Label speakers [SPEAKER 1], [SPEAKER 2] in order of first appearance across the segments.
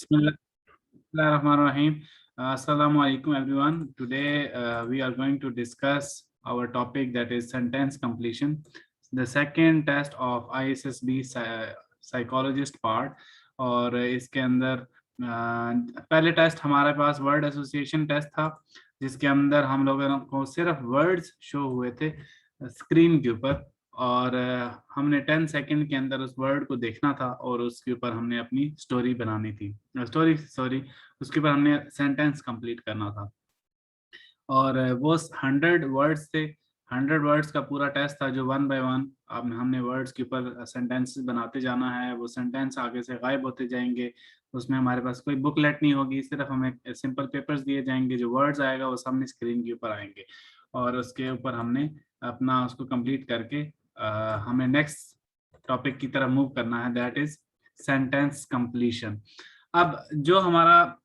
[SPEAKER 1] Bismillahirrahmanirrahim. Assalamu alaikum everyone. Today we are going to discuss our topic, that is sentence completion, the second test of ISSB psychologist part. और इसके अंदर पहले test हमारे पास word association test था, जिसके अंदर हम लोगों को सिर्फ वर्ड्स शो हुए थे स्क्रीन के ऊपर, और हमने 10 सेकंड के अंदर उस वर्ड को देखना था और उसके ऊपर हमने अपनी स्टोरी बनानी थी, उसके ऊपर हमने सेंटेंस कंप्लीट करना था। और वो 100 वर्ड्स थे, 100 वर्ड्स का पूरा टेस्ट था, जो वन बाय वन अब हमने वर्ड्स के ऊपर सेंटेंसेस बनाते जाना है। वो सेंटेंस आगे से गायब होते जाएंगे, उसमें हमारे पास कोई बुकलेट नहीं होगी, सिर्फ हमें सिंपल पेपर्स दिए जाएंगे, जो वर्ड्स आएगा वो सामने स्क्रीन के ऊपर आएंगे, और उसके ऊपर हमने अपना उसको कंप्लीट करके हमें नेक्स्ट टॉपिक की तरफ मूव करना है, दैट इज सेंटेंस कंप्लीशन। अब जो हमारा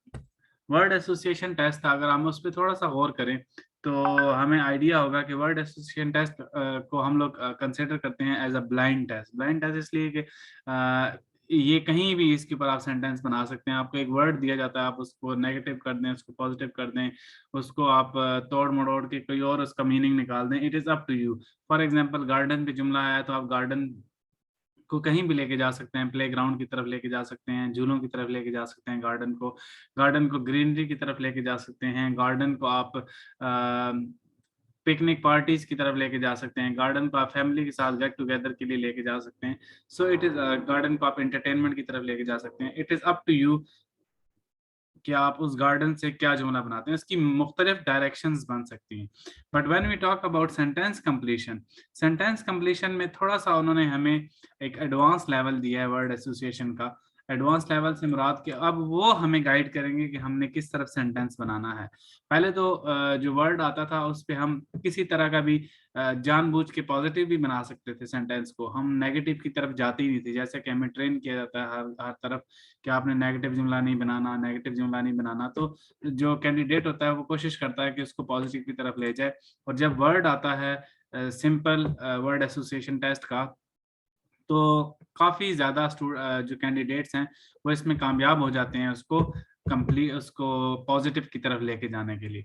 [SPEAKER 1] वर्ड एसोसिएशन टेस्ट था, अगर हम उस पर थोड़ा सा गौर करें तो हमें आइडिया होगा कि वर्ड एसोसिएशन टेस्ट को हम लोग कंसिडर करते हैं as a blind test. Blind test इसलिए कि ये कहीं भी इसके ऊपर आप सेंटेंस बना सकते हैं। आपको एक वर्ड दिया जाता है, आप उसको नेगेटिव कर दें, उसको पॉजिटिव कर दें, उसको आप तोड़ मड़ोड़ के कोई और उसका मीनिंग निकाल दें, it is up to you. For example, garden पे जुमला आया तो आप गार्डन को कहीं भी लेके जा सकते हैं, प्लेग्राउंड की तरफ लेके जा सकते हैं, झूलों की तरफ लेके जा सकते हैं, गार्डन को ग्रीनरी की तरफ लेके जा सकते हैं, गार्डन को आप पिकनिक पार्टीज की तरफ लेके जा सकते हैं, गार्डन को आप फैमिली के साथ गेट टुगेदर के लिए लेके जा सकते हैं। सो इट इज गार्डन को आप एंटरटेनमेंट की तरफ लेके जा सकते हैं। It is up to you कि आप उस गार्डन से क्या जुमला बनाते हैं, इसकी मुख्तलिफ डायरेक्शंस बन सकती हैं। But when we talk about sentence completion में थोड़ा सा उन्होंने हमें एक एडवांस लेवल दिया है वर्ड एसोसिएशन का। एडवांस लेवल से मुराद कि अब वो हमें गाइड करेंगे कि हमने किस तरफ सेंटेंस बनाना है। पहले तो जो वर्ड आता था उस पर हम किसी तरह का भी जानबूझ के पॉजिटिव भी बना सकते थे सेंटेंस को, हम नेगेटिव की तरफ जाते ही नहीं थे। जैसे कि हमें ट्रेन किया जाता है हर तरफ कि आपने नेगेटिव जुमला नहीं बनाना, तो जो कैंडिडेट होता है वो कोशिश करता है कि उसको पॉजिटिव की तरफ ले जाए। और जब वर्ड आता है सिंपल वर्ड एसोसिएशन टेस्ट का, तो काफ़ी ज़्यादा जो कैंडिडेट्स हैं वो इसमें कामयाब हो जाते हैं उसको पॉजिटिव की तरफ लेके जाने के लिए।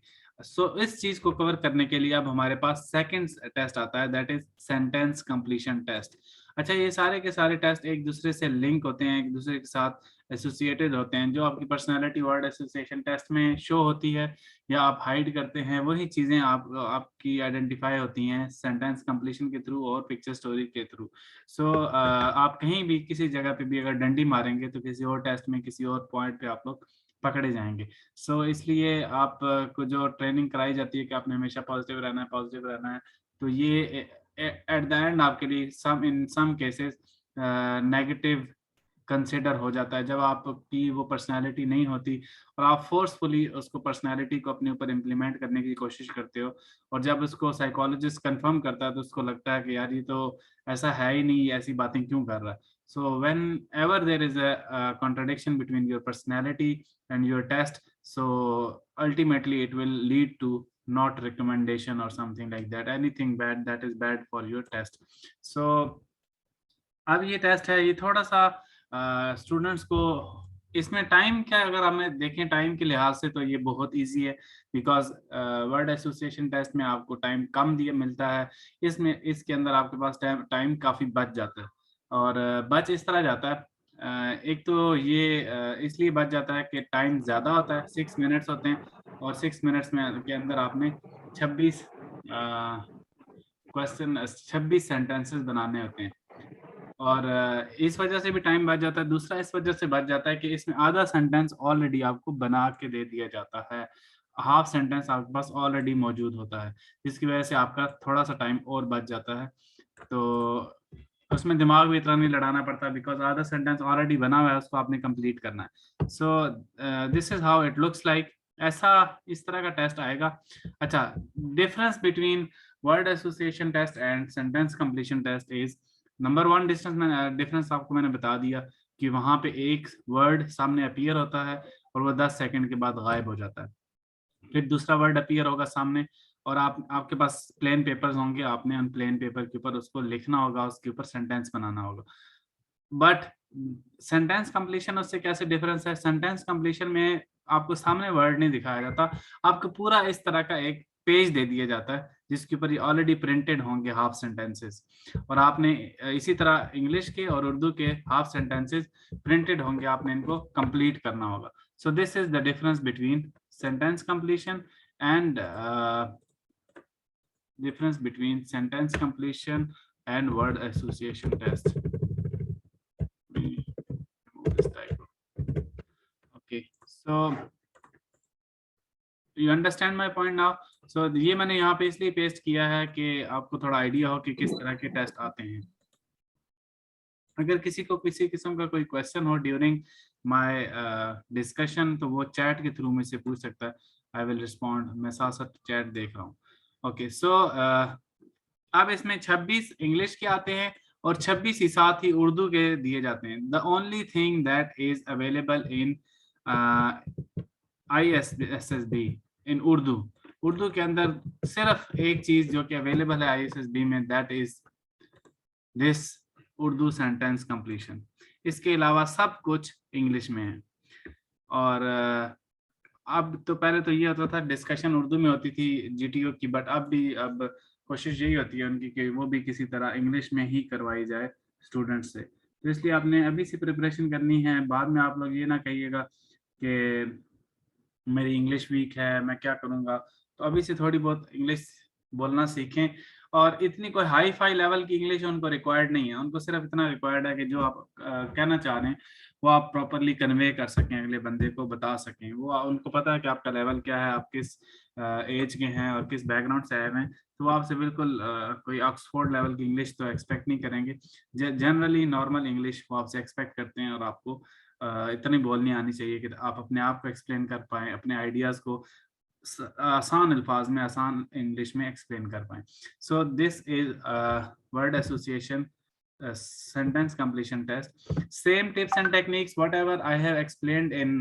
[SPEAKER 1] इस चीज़ को कवर करने के लिए अब हमारे पास सेकंड टेस्ट आता है, that is sentence completion test. अच्छा, ये सारे के सारे टेस्ट एक दूसरे से लिंक होते हैं, एक दूसरे के साथ एसोसिएटेड होते हैं। जो आपकी पर्सनैलिटी वर्ड एसोसिएशन टेस्ट में शो होती है या आप हाइड करते हैं, वही चीज़ें आपकी आइडेंटिफाई होती हैं सेंटेंस कंप्लीशन के थ्रू और पिक्चर स्टोरी के थ्रू। आप कहीं भी किसी जगह पे भी अगर डंडी मारेंगे तो किसी और टेस्ट में किसी और पॉइंट पे आप लोग पकड़े जाएंगे। इसलिए आप को जो ट्रेनिंग कराई जाती है कि आपने हमेशा पॉजिटिव रहना है, तो ये एट द एंड आपके लिए इन सम केसेस नेगेटिव कंसिडर हो जाता है, जब आपकी वो पर्सनालिटी नहीं होती और आप फोर्सफुली उसको पर्सनालिटी को अपने ऊपर इम्प्लीमेंट करने की कोशिश करते हो। और जब उसको साइकोलॉजिस्ट कंफर्म करता है तो उसको लगता है कि यार ये तो ऐसा है ही नहीं, ऐसी बातें क्यों कर रहा है। So whenever there is a contradiction between your personality and your test, so ultimately it will lead to not recommendation or something like that, anything bad that is bad for your test. So अब ये test है, ये थोड़ा सा students को, इसमें time क्या, अगर हमें देखें टाइम के लिहाज से तो ये बहुत इजी है, बिकॉज वर्ड एसोसिएशन टेस्ट में आपको टाइम कम दिया मिलता है। इसके अंदर आपके पास टाइम काफ़ी बच जाता है, और बच इस तरह जाता है, एक तो ये इसलिए बच जाता है कि टाइम ज़्यादा होता है, 6 मिनट्स होते हैं, और 6 मिनट्स में के अंदर आपने 26 सेंटेंसेस बनाने होते हैं, और इस वजह से भी टाइम बच जाता है। दूसरा इस वजह से बच जाता है कि इसमें आधा सेंटेंस ऑलरेडी आपको बना के दे दिया जाता है, हाफ सेंटेंस आपके पास ऑलरेडी मौजूद होता है, जिसकी वजह से आपका थोड़ा सा टाइम और बच जाता है। तो उसमें दिमाग भी इतना नहीं लड़ाना पड़ता, बिकॉज आधा सेंटेंस ऑलरेडी बना हुआ है, उसको आपने कंप्लीट करना है। This is how it looks like, ऐसा इस तरह का टेस्ट आएगा। अच्छा, difference between word association test and sentence completion test is, number 1 difference आपको मैंने बता दिया कि वहां पे एक वर्ड सामने अपीयर होता है और वो 10 सेकंड के बाद गायब हो जाता है। फिर दूसरा वर्ड अपीयर होगा सामने, और आपके पास प्लेन पेपर्स होंगे, आपने उन प्लेन पेपर के ऊपर उसको लिखना होगा, उसके ऊपर सेंटेंस बनाना होगा। बट सेंटेंस कंप्लीशन उससे कैसे डिफरेंस है? सेंटेंस कंप्लीशन में आपको सामने वर्ड नहीं दिखाया जाता, आपको पूरा इस तरह का एक पेज दे दिया जाता है जिसके ऊपर ये ऑलरेडी प्रिंटेड होंगे हाफ सेंटेंसेस, और आपने इसी तरह इंग्लिश के और उर्दू के हाफ सेंटेंसेस प्रिंटेड होंगे, आपने इनको कंप्लीट करना होगा. So this is the difference between sentence completion and difference between sentence completion and word association test. Remove this typo. Okay, so you understand my point now? So ये मैंने यहाँ पे इसलिए पेस्ट किया है कि आपको थोड़ा आइडिया हो कि किस तरह के टेस्ट आते हैं. अगर किसी को किसी किस्म का कोई क्वेश्चन हो ड्यूरिंग माय डिस्कशन तो वो चैट के थ्रू मुझसे पूछ सकता है. I will respond. मैं साथ साथ चैट देख रहा हूँ. ओके, सो अब इसमें 26 इंग्लिश के आते हैं और 26 ही साथ ही उर्दू के दिए जाते हैं. The only thing that is available in ISSB इन उर्दू के अंदर सिर्फ एक चीज जो कि अवेलेबल है ISSB में, that is this Urdu sentence completion. इसके अलावा सब कुछ इंग्लिश में है. और अब तो पहले तो ये होता था डिस्कशन उर्दू में होती थी GTO की, बट अब कोशिश यही होती है उनकी कि वो भी किसी तरह इंग्लिश में ही करवाई जाए स्टूडेंट से. तो इसलिए आपने अभी से प्रिपरेशन करनी है. बाद में आप लोग ये ना कहिएगा कि मेरी इंग्लिश वीक है, मैं क्या करूँगा. तो अभी से थोड़ी बहुत इंग्लिश बोलना सीखें. और इतनी कोई हाई फाई लेवल की इंग्लिश उनको रिक्वायर्ड नहीं है, उनको सिर्फ इतना रिक्वायर्ड है कि जो आप कहना चाह रहे हैं वो आप प्रॉपरली कन्वे कर सकें, अगले बंदे को बता सकें. वो उनको पता है कि आपका लेवल क्या है, आप किस एज के हैं और किस बैकग्राउंड से आए हुए हैं. तो वो आपसे बिल्कुल कोई ऑक्सफोर्ड लेवल की इंग्लिश तो एक्सपेक्ट नहीं करेंगे. जनरली नॉर्मल इंग्लिश वो आपसे एक्सपेक्ट करते हैं, और आपको इतनी बोलनी आनी चाहिए कि आप अपने आप को एक्सप्लेन कर पाएँ, अपने आइडियाज़ को आसान अल्फाज में, आसान इंग्लिश में एक्सप्लेन कर पाएँ. So this is word association sentence completion test. Same tips and techniques whatever I have explained in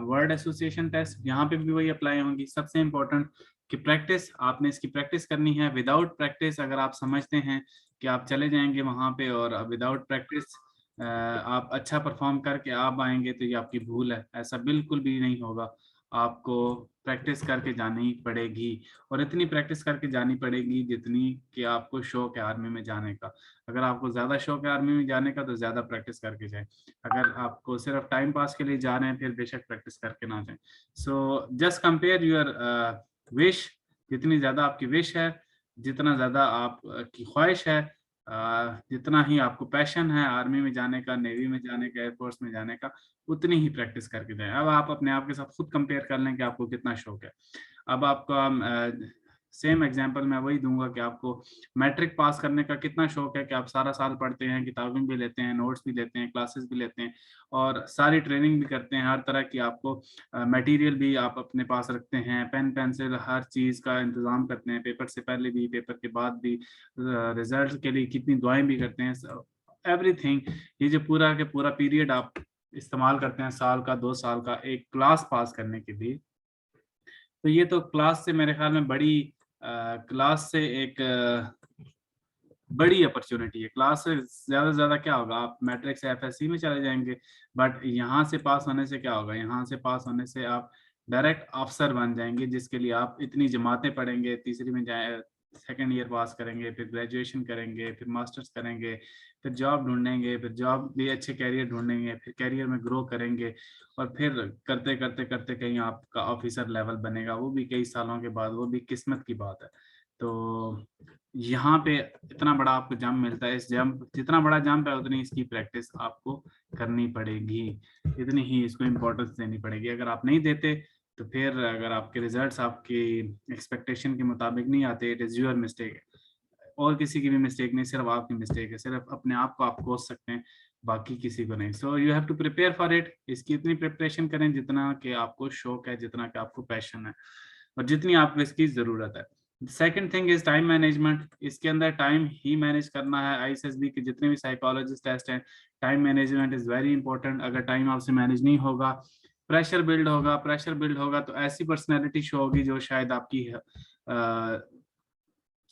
[SPEAKER 1] word association test, यहाँ पे भी वही अप्लाई होंगी. सबसे इम्पोर्टेंट कि प्रैक्टिस, आपने इसकी प्रैक्टिस करनी है. विदाउट प्रैक्टिस अगर आप समझते हैं कि आप चले जाएंगे वहाँ पे और विदाउट प्रैक्टिस आप अच्छा परफॉर्म करके आप आएंगे, तो ये आपकी भूल है. ऐसा बिल्कुल भी नहीं होगा. आपको प्रैक्टिस करके जानी पड़ेगी, और इतनी प्रैक्टिस करके जानी पड़ेगी जितनी कि आपको शौक है आर्मी में जाने का. अगर आपको ज़्यादा शौक है आर्मी में जाने का तो ज़्यादा प्रैक्टिस करके जाएं. अगर आपको सिर्फ टाइम पास के लिए जा रहे हैं फिर बेशक प्रैक्टिस करके ना जाएं. So just compare your wish. जितनी ज़्यादा आपकी विश है, जितना ज़्यादा आपकी ख्वाहिश है, जितना ही आपको पैशन है आर्मी में जाने का, नेवी में जाने का, एयरफोर्स में जाने का, उतनी ही प्रैक्टिस करके जाएं. अब आप अपने आप के साथ खुद कंपेयर कर लें कि आपको कितना शौक है. अब आपका सेम एग्जांपल मैं वही दूंगा कि आपको मैट्रिक पास करने का कितना शौक है कि आप सारा साल पढ़ते हैं, किताबें भी लेते हैं, नोट्स भी लेते हैं, क्लासेस भी लेते हैं, और सारी ट्रेनिंग भी करते हैं. हर तरह की आपको मटेरियल भी आप अपने पास रखते हैं, पेन पेंसिल हर चीज़ का इंतज़ाम करते हैं, पेपर से पहले भी, पेपर के बाद भी, रिजल्ट के लिए कितनी दुआएं भी करते हैं. एवरीथिंग, ये जो पूरा के पूरा पीरियड आप इस्तेमाल करते हैं साल का, 2 साल का, एक क्लास पास करने के लिए. तो ये तो क्लास से मेरे ख्याल में बड़ी क्लास से एक बड़ी अपॉर्चुनिटी है. क्लास से ज़्यादा क्या होगा, आप मैट्रिक से FSC में चले जाएंगे, बट यहाँ से पास होने से क्या होगा, यहाँ से पास होने से आप डायरेक्ट अफसर बन जाएंगे, जिसके लिए आप इतनी जमातें पढ़ेंगे, तीसरी में जाए, सेकेंड ईयर पास करेंगे, फिर ग्रेजुएशन करेंगे, फिर मास्टर्स करेंगे, फिर जॉब ढूंढेंगे, फिर जॉब भी अच्छे कैरियर ढूंढेंगे, फिर कैरियर में ग्रो करेंगे, और फिर करते करते करते कहीं आपका ऑफिसर लेवल बनेगा, वो भी कई सालों के बाद, वो भी किस्मत की बात है. तो यहाँ पे इतना बड़ा आपको जंप मिलता है. इस जंप, जितना बड़ा जंप है उतनी इसकी प्रैक्टिस आपको करनी पड़ेगी, इतनी ही इसको इम्पोर्टेंस देनी पड़ेगी. अगर आप नहीं देते तो फिर अगर आपके रिजल्ट्स आपकी एक्सपेक्टेशन के मुताबिक नहीं आते, इट इज़ योर मिस्टेक. और किसी की भी मिस्टेक नहीं, सिर्फ आपकी मिस्टेक है. सिर्फ अपने आप को आप कोस सकते हैं, बाकी किसी को नहीं. So you have to prepare for it. इसकी इतनी प्रिपरेशन करें जितना कि आपको शौक है, जितना कि आपको पैशन है, और जितनी आपको इसकी ज़रूरत है. Second thing is time management. इसके अंदर टाइम ही मैनेज करना है. ISSB के जितने भी साइकोलॉजिस्ट टेस्ट हैं, time management is very important. अगर टाइम आपसे मैनेज नहीं होगा, प्रेशर बिल्ड होगा. प्रेशर बिल्ड होगा तो ऐसी पर्सनैलिटी शो होगी जो शायद आपकी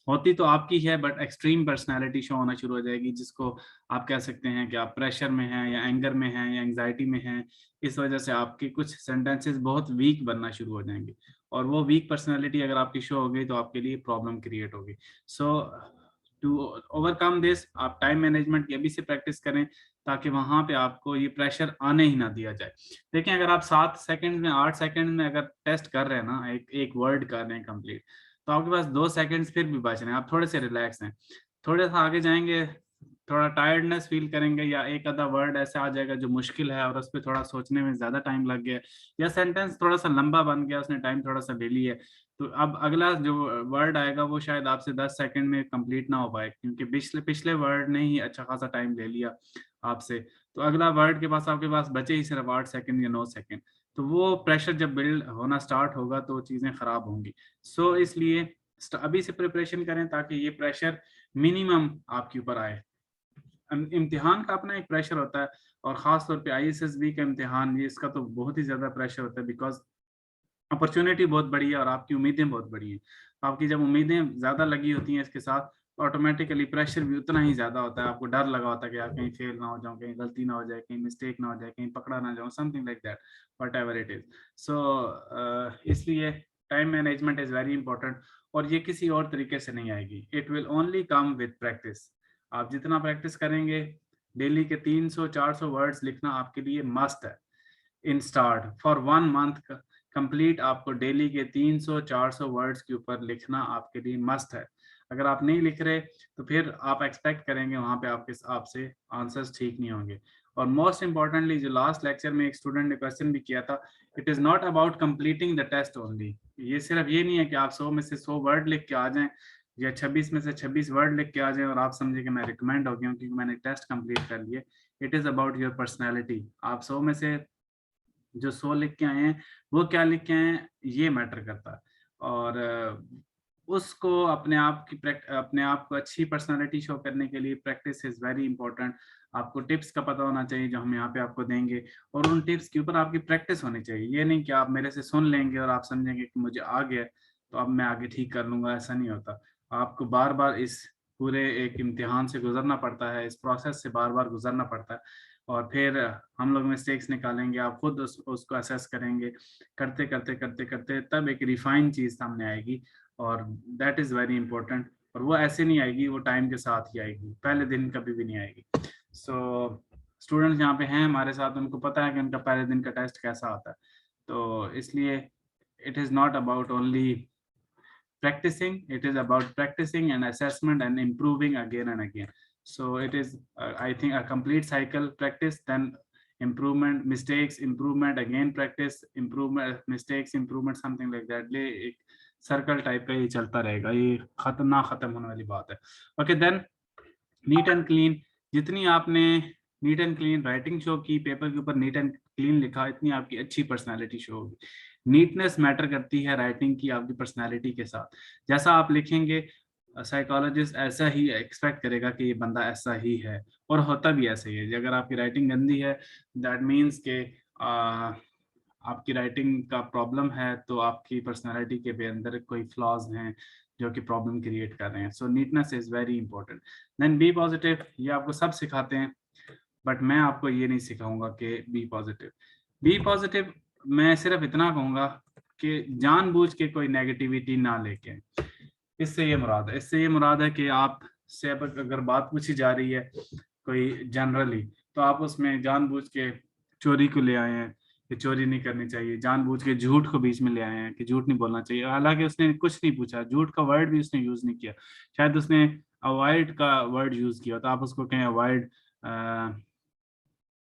[SPEAKER 1] होती तो आपकी है, बट एक्सट्रीम पर्सनालिटी शो होना शुरू हो जाएगी, जिसको आप कह सकते हैं कि आप प्रेशर में हैं या एंगर में हैं या एंग्जाइटी में हैं। इस वजह से आपके कुछ सेंटेंसेस बहुत वीक बनना शुरू हो जाएंगे, और वो वीक पर्सनालिटी अगर आपकी शो हो गई तो आपके लिए प्रॉब्लम क्रिएट होगी। सो टू ओवरकम दिस, आप टाइम मैनेजमेंट की अभी से प्रैक्टिस करें, ताकि वहां पे आपको ये प्रेशर आने ही ना दिया जाए। देखें, अगर आप 7 सेकंड में 8 सेकंड में अगर टेस्ट कर रहे हैं ना, एक वर्ड कर रहे हैं कंप्लीट, तो आपके पास 2 सेकंड्स फिर भी बच रहे हैं, आप थोड़े से रिलैक्स हैं। थोड़े सा आगे जाएंगे, थोड़ा टायर्डनेस फील करेंगे, या एक आधा वर्ड ऐसा आ जाएगा जो मुश्किल है और उस पर थोड़ा सोचने में ज्यादा टाइम लग गया, या सेंटेंस थोड़ा सा लंबा बन गया, उसने टाइम थोड़ा सा ले लिया, तो अब अगला जो वर्ड आएगा वो शायद आपसे 10 सेकंड में कंप्लीट ना हो पाए, क्योंकि पिछले पिछले वर्ड ने ही अच्छा खासा टाइम ले लिया आपसे। तो अगला वर्ड के पास आपके पास बचे ही सिर्फ 8 सेकंड या 9 सेकंड। तो वो प्रेशर जब बिल्ड होना स्टार्ट होगा तो चीजें खराब होंगी। सो इसलिए अभी से प्रिपरेशन करें, ताकि ये प्रेशर मिनिमम आपके ऊपर आए। इम्तिहान का अपना एक प्रेशर होता है, और खास तौर पे आईएसएसबी का इम्तिहान, ये इसका तो बहुत ही ज्यादा प्रेशर होता है, बिकॉज अपॉर्चुनिटी बहुत बड़ी है और आपकी उम्मीदें बहुत बड़ी हैं। आपकी जब उम्मीदें ज्यादा लगी होती हैं इसके साथ, ऑटोमेटिकली प्रेशर भी उतना ही ज्यादा होता है। आपको डर लगा होता है कि आप कहीं फेल ना हो जाओ, कहीं गलती ना हो जाए, कहीं मिस्टेक ना हो जाए, कहीं पकड़ा ना जाओ, something like that, whatever it is. So इसलिए time management is very important, और ये किसी और तरीके से नहीं आएगी। It will only come with practice. आप जितना प्रैक्टिस करेंगे, डेली के 300-400 वर्ड्स लिखना आपके लिए मस्ट है। In start for 1 month complete आपको डेली के 300-400 वर्ड्स के ऊपर लिखना आपके लिए मस्ट है। अगर आप नहीं लिख रहे तो फिर आप एक्सपेक्ट करेंगे वहां पे आपके आपसे आंसर्स ठीक नहीं होंगे। और मोस्ट इंपॉर्टेंटली, जो लास्ट लेक्चर में एक स्टूडेंट ने क्वेश्चन भी किया था, it is not about completing the test only. ये सिर्फ ये नहीं है कि आप 100 में से 100 वर्ड लिख के आ जाएं, या 26 में से 26 वर्ड लिख के आ जाएं और आप समझे कि मैं रिकमेंड हो गया हूँ क्योंकि मैंने टेस्ट कंप्लीट कर लिए। It is about your personality. आप 100 में से जो 100 लिख के आए हैं, वो क्या लिख के आए हैं, ये मैटर करता है। और उसको अपने आप को अच्छी पर्सनालिटी शो करने के लिए प्रैक्टिस इज वेरी इंपॉर्टेंट। आपको टिप्स का पता होना चाहिए जो हम यहाँ पे आपको देंगे, और उन टिप्स के ऊपर आपकी प्रैक्टिस होनी चाहिए। ये नहीं कि आप मेरे से सुन लेंगे और आप समझेंगे कि मुझे आ गया तो अब मैं आगे ठीक कर लूंगा, ऐसा नहीं होता। आपको बार बार इस पूरे एक इम्तिहान से गुजरना पड़ता है, इस प्रोसेस से बार बार गुजरना पड़ता है, और फिर हम लोग मिस्टेक्स निकालेंगे, आप खुद उसको असेस करेंगे, करते करते करते करते तब एक रिफाइन चीज सामने आएगी, और दैट इज वेरी इंपॉर्टेंट। और वो ऐसे नहीं आएगी, वो टाइम के साथ ही आएगी, पहले दिन कभी भी नहीं आएगी। सो स्टूडेंट्स यहाँ पे हैं हमारे साथ, उनको पता है कि उनका पहले दिन का टेस्ट कैसा आता है। तो इसलिए it is not about only practicing, it is about practicing and assessment and improving again and again. So it is I think a complete cycle: practice, then improvement, mistakes, improvement, again practice, improvement, mistakes, improvement, something like that। ये एक circle type का ये चलता रहेगा, ये खत्म ना खत्म होने वाली बात है। Okay, then neat and clean. जितनी आपने neat and clean writing show की, पेपर के ऊपर नीट एंड क्लीन लिखा, इतनी आपकी अच्छी पर्सनालिटी शो होगी। नीटनेस मैटर करती है राइटिंग की आपकी पर्सनालिटी के साथ। जैसा आप लिखेंगे, साइकोलॉजिस्ट ऐसा ही एक्सपेक्ट करेगा कि ये बंदा ऐसा ही है, और होता भी ऐसा ही है। अगर आपकी राइटिंग गंदी है, दैट मीन्स के आपकी राइटिंग का प्रॉब्लम है, तो आपकी पर्सनालिटी के अंदर कोई फ्लॉज हैं जो कि प्रॉब्लम क्रिएट कर रहे हैं। So neatness is very important. Then be positive. ये आपको सब सिखाते हैं, बट मैं आपको ये नहीं सिखाऊंगा कि बी पॉजिटिव। बी पॉजिटिव मैं सिर्फ इतना कहूंगा कि जानबूझ के कोई नेगेटिविटी ना लेके। इससे ये मुराद है कि आप से अगर बात पूछी जा रही है कोई जनरली, तो आप उसमें जानबूझ के चोरी को ले आए हैं कि चोरी नहीं करनी चाहिए, जानबूझ के झूठ को बीच में ले आए हैं कि झूठ नहीं बोलना चाहिए, हालांकि उसने कुछ नहीं पूछा, झूठ का वर्ड भी उसने यूज नहीं किया, शायद उसने अवॉइड का वर्ड यूज किया, तो आप उसको कहें अवॉइड,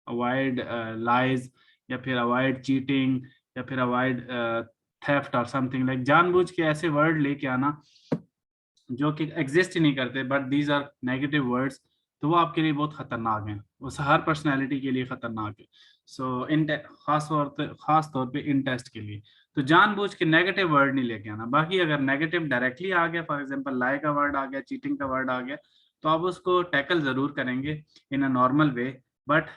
[SPEAKER 1] अवॉइड लाइज, या फिर अवॉइड चीटिंग, या फिर अवॉइड थेफ्ट और समथिंग लाइक। जानबूझ के ऐसे वर्ड लेके आना जो कि एग्जिस्ट ही नहीं करते, but these are negative words, तो वो आपके लिए बहुत खतरनाक हैं, वो हर पर्सनैलिटी के लिए खतरनाक है। सो इन खास तौर पे इन टेस्ट के लिए तो जानबूझ के नेगेटिव वर्ड नहीं लेके आना। बाकी अगर नेगेटिव डायरेक्टली आ गया, फॉर एग्जांपल लाई का वर्ड आ गया, चीटिंग का वर्ड आ गया, तो आप उसको टैकल जरूर करेंगे इन अ नॉर्मल वे। बट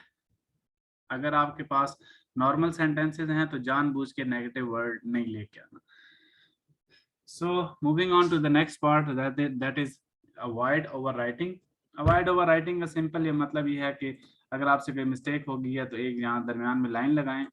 [SPEAKER 1] अगर आपके पास नॉर्मल सेंटेंसेस हैं तो जानबूझ के नेगेटिव वर्ड नहीं लेके आना। So moving on to the next part, that is avoid overwriting. Avoid over writing का सिंपल ये मतलब ये है कि अगर आपसे कोई मिस्टेक हो गई है तो एक यहाँ दरमियान में लाइन लगाएं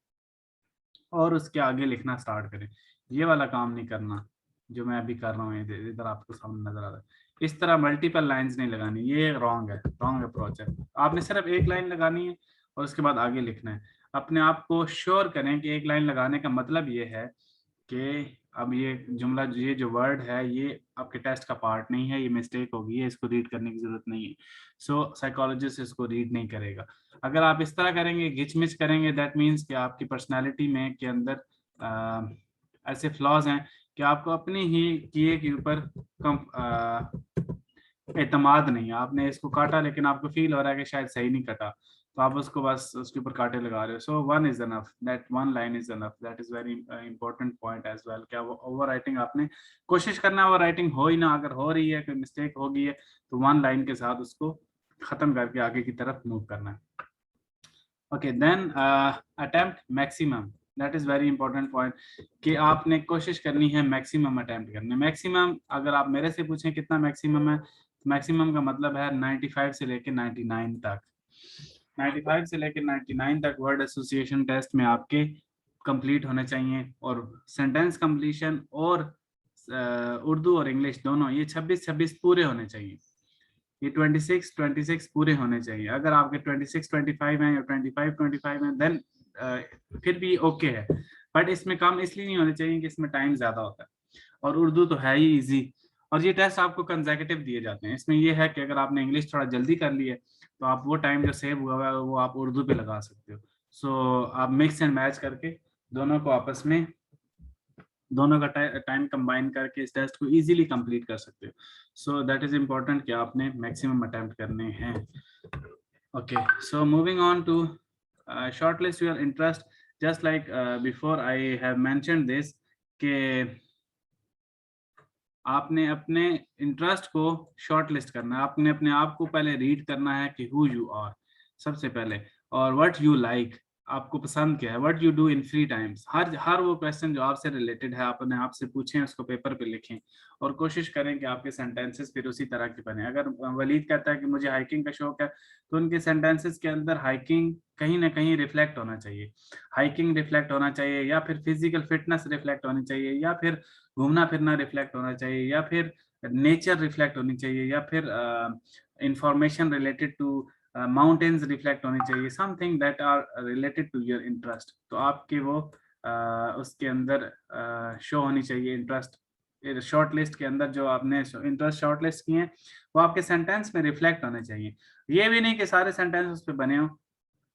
[SPEAKER 1] और उसके आगे लिखना स्टार्ट करें। ये वाला काम नहीं करना जो मैं अभी कर रहा हूँ, इधर आपको सामने नजर आ रहा है। इस तरह मल्टीपल लाइंस नहीं लगानी, ये रॉन्ग है, रॉन्ग अप्रोच है। आपने सिर्फ एक लाइन लगानी है और उसके बाद आगे लिखना है। अपने आप को श्योर करें कि एक लाइन लगाने का मतलब ये है कि अब ये जुमला, ये जो वर्ड है ये आपके टेस्ट का पार्ट नहीं है, ये मिस्टेक होगी है, इसको रीड करने की जरूरत नहीं है। सो साइकोलॉजिस्ट इसको रीड नहीं करेगा। अगर आप इस तरह करेंगे, घिचमिच करेंगे, दैट मीन्स कि आपकी पर्सनालिटी में के अंदर ऐसे फ्लॉज हैं कि आपको अपनी ही किए के ऊपर एतमाद नहीं है। आपने इसको काटा लेकिन आपको फील हो रहा है कि शायद सही नहीं कटा, तो आप उसको बस उसके ऊपर कांटे लगा रहे हो। So one is enough, that one line is enough, that is very important point as well. क्या वो ओवर राइटिंग आपने कोशिश करना, ओवर राइटिंग हो ही ना, अगर हो रही है कोई मिस्टेक हो गई है तो वन लाइन के साथ उसको खत्म करके आगे की तरफ मूव करना है। Okay then attempt maximum, that is very important point कि आपने कोशिश करनी है मैक्सिमम अटेम्प्ट करने। मैक्सिमम अगर आप मेरे से पूछें कितना मैक्सिमम है, मैक्सिमम का मतलब है 95 से लेके 99 तक। 95 से लेकर 99 तक वर्ड एसोसिएशन टेस्ट में आपके कंप्लीट होने चाहिए, और सेंटेंस कंप्लीशन और उर्दू और इंग्लिश दोनों ये 26 पूरे होने चाहिए। ये 26 पूरे होने चाहिए। अगर आपके 26-25 हैं या 25-25 हैं देन फिर भी ओके है, बट इसमें कम इसलिए नहीं होने चाहिए कि इसमें टाइम ज्यादा होता है, और उर्दू तो है ही इजी। और ये टेस्ट आपको कंसेक्यूटिव दिए जाते हैं। इसमें ये है कि अगर आपने इंग्लिश थोड़ा जल्दी कर ली है तो आप वो टाइम जो सेव हुआ है वो आप उर्दू पे लगा सकते हो। सो आप मिक्स एंड मैच करके दोनों को आपस में, दोनों का टाइम कंबाइन करके इस टेस्ट को इजीली कंप्लीट कर सकते हो। सो दैट इज इम्पोर्टेंट कि आपने मैक्सिमम अटेम्प्ट करने हैं। Okay, so moving on to shortlist your interest. Just like before I have mentioned this कि आपने अपने इंटरेस्ट को शॉर्ट लिस्ट करना है। आपने अपने आप को पहले रीड करना है कि हु यू आर सबसे पहले, और व्हाट यू लाइक, आपको पसंद क्या है, what you do in free times. हर वो क्वेश्चन जो आपसे रिलेटेड है अपने आप से पूछें, उसको पेपर पे लिखें और कोशिश करें कि आपके सेंटेंसेस फिर उसी तरह के बने। अगर वलीद कहता है कि मुझे हाइकिंग का शौक है, तो उनके सेंटेंसेस के अंदर हाइकिंग कहीं ना कहीं रिफ्लेक्ट होना चाहिए। हाइकिंग रिफ्लेक्ट होना चाहिए, या फिर फिजिकल फिटनेस रिफ्लेक्ट होनी चाहिए, या फिर घूमना फिरना रिफ्लेक्ट होना चाहिए, या फिर नेचर रिफ्लेक्ट होनी चाहिए, या फिर information related to mountains reflect होनी चाहिए, something that are related to your interest. तो आपके वो उसके अंदर शो होनी चाहिए इंटरेस्ट। शॉर्ट लिस्ट के अंदर जो आपने इंटरेस्ट शॉर्ट लिस्ट किए हैं वो आपके सेंटेंस में रिफ्लेक्ट होने चाहिए। ये भी नहीं कि सारे सेंटेंस उस पर बने हो।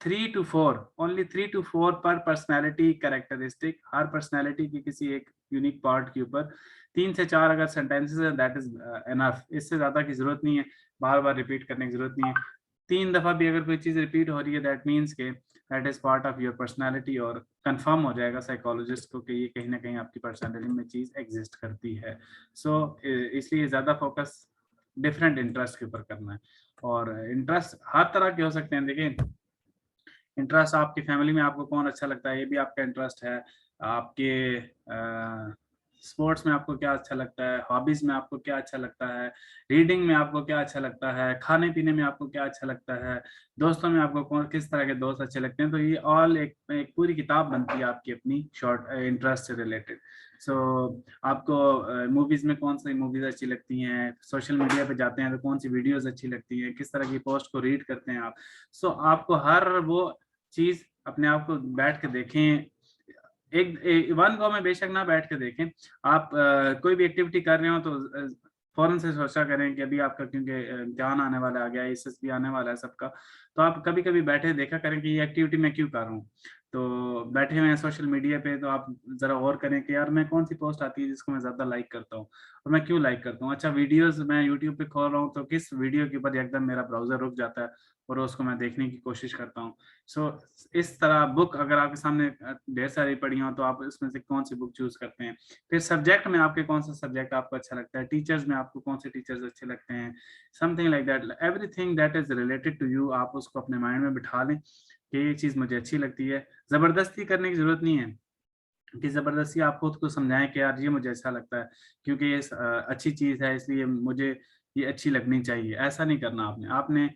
[SPEAKER 1] 3 to 4, ओनली 3 to 4 पर पर्सनैलिटी कैरेक्टरिस्टिक, हर पर्सनैलिटी की किसी एक यूनिक पार्ट के ऊपर 3 से 4 अगर सेंटेंसेस है दैट इज एनफ। इससे ज्यादा की जरूरत नहीं है, बार बार रिपीट करने की जरूरत नहीं है। 3 दफा भी अगर कोई चीज रिपीट हो रही है दैट मीन्स के that is part of your personality, और कंफर्म हो जाएगा साइकोलॉजिस्ट को कि ये कहीं ना कहीं आपकी पर्सनैलिटी में चीज एग्जिस्ट करती है। सो इसलिए ज्यादा फोकस डिफरेंट इंटरेस्ट के ऊपर करना है। और इंटरेस्ट हर तरह के हो सकते हैं। देखिए, इंटरेस्ट आपकी फैमिली में आपको कौन अच्छा लगता है, ये भी आपका इंटरेस्ट है। आपके स्पोर्ट्स में आपको क्या अच्छा लगता है, हॉबीज में आपको क्या अच्छा लगता है, रीडिंग में आपको क्या अच्छा लगता है, खाने पीने में आपको क्या अच्छा लगता है, दोस्तों में आपको कौन किस तरह के दोस्त अच्छे लगते हैं। तो ये ऑल एक पूरी किताब बनती है आपकी अपनी शॉर्ट इंटरेस्ट से रिलेटेड। सो आपको मूवीज में कौन सी मूवीज अच्छी लगती हैं, सोशल मीडिया पे जाते हैं तो कौन सी वीडियोस अच्छी लगती हैं, किस तरह की पोस्ट को रीड करते हैं आप। सो आपको हर वो चीज अपने आप को बैठ के देखें। एक वन गो में बेशक ना बैठ के देखें। आप कोई भी एक्टिविटी कर रहे हो तो फौरन से सोचा करें कि अभी आपका, क्योंकि इम्तिहान आने वाला आ गया है, एसएसबी आने वाला है सबका, तो आप कभी कभी बैठे देखा करें कि ये एक्टिविटी मैं क्यों कर रहा हूँ। तो बैठे हुए हैं सोशल मीडिया पे तो आप जरा और करें कि यार मैं कौन सी पोस्ट आती है जिसको मैं ज्यादा लाइक करता हूँ, और मैं क्यों लाइक करता हूँ। अच्छा, वीडियोस मैं यूट्यूब पे खोल रहा हूँ तो किस वीडियो के ऊपर एकदम मेरा ब्राउजर रुक जाता है और उसको मैं देखने की कोशिश करता हूँ। सो इस तरह बुक अगर आपके सामने ढेर सारी पड़ी हो तो आप इसमें से कौन सी बुक चूज करते हैं। फिर सब्जेक्ट में आपके कौन सा सब्जेक्ट आपको अच्छा लगता है, टीचर्स में आपको कौन से टीचर्स अच्छे लगते हैं, something like that. Everything that is related to you आप उसको अपने माइंड में बिठा लें कि ये चीज मुझे अच्छी लगती है। जबरदस्ती करने की जरूरत नहीं है। कि जबरदस्ती आप खुद को समझाएं कि यार ये मुझे अच्छा लगता है क्योंकि ये अच्छी चीज है इसलिए मुझे ये अच्छी लगनी चाहिए। ऐसा नहीं करना आपने। आपने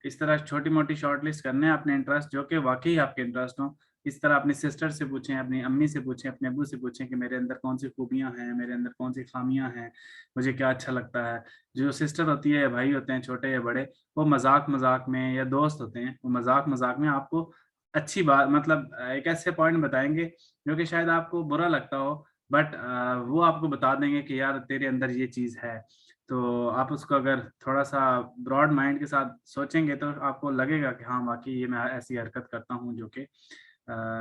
[SPEAKER 1] इस तरह छोटी मोटी शॉर्ट लिस्ट करने हैं अपने इंटरेस्ट जो कि वाकई आपके इंटरेस्ट हो। इस तरह अपनी सिस्टर से पूछें, अपनी अम्मी से पूछें, अपने अब्बू से पूछें कि मेरे अंदर कौन सी खूबियां हैं, मेरे अंदर कौन सी खामियां हैं, मुझे क्या अच्छा लगता है। जो सिस्टर होती है या भाई होते हैं छोटे या बड़े, वो मजाक मजाक में, या दोस्त होते हैं वो मजाक मजाक में आपको अच्छी बात मतलब एक ऐसे पॉइंट बताएंगे जो कि शायद आपको बुरा लगता हो, बट वो आपको बता देंगे कि यार तेरे अंदर ये चीज है। तो आप उसको अगर थोड़ा सा ब्रॉड माइंड के साथ सोचेंगे तो आपको लगेगा कि हाँ वाकई ये मैं ऐसी हरकत करता हूँ जो कि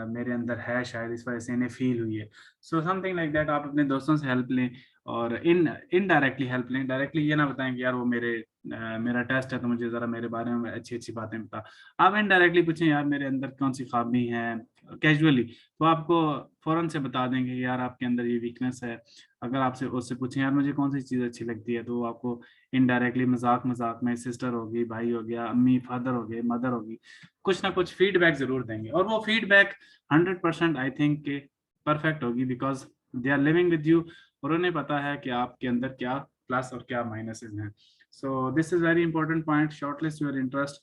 [SPEAKER 1] मेरे अंदर है, शायद इस वजह से इन्हें फील हुई है। So something like that. आप अपने दोस्तों से हेल्प लें और इनडायरेक्टली हेल्प लें। डायरेक्टली ये ना बताएं कि यार वो मेरा टेस्ट है तो मुझे जरा मेरे बारे में अच्छी अच्छी बातें बता। आप इनडायरेक्टली पूछें यार मेरे अंदर कौन सी खामी है, कैजुअली, तो आपको फौरन से बता देंगे कि यार आपके अंदर ये वीकनेस है। अगर आपसे उससे पूछें यार मुझे कौन सी चीज़ अच्छी लगती है, तो वो आपको इनडायरेक्टली मजाक मजाक में सिस्टर होगी, भाई हो गया, अम्मी फादर हो गए, मदर होगी, कुछ ना कुछ फीडबैक जरूर देंगे। और वो फीडबैक 100% आई थिंक के परफेक्ट होगी, because they are living with you और उन्हें पता है कि आपके अंदर क्या प्लस और क्या माइनसेस हैं। So this is very important point. Short list your interest,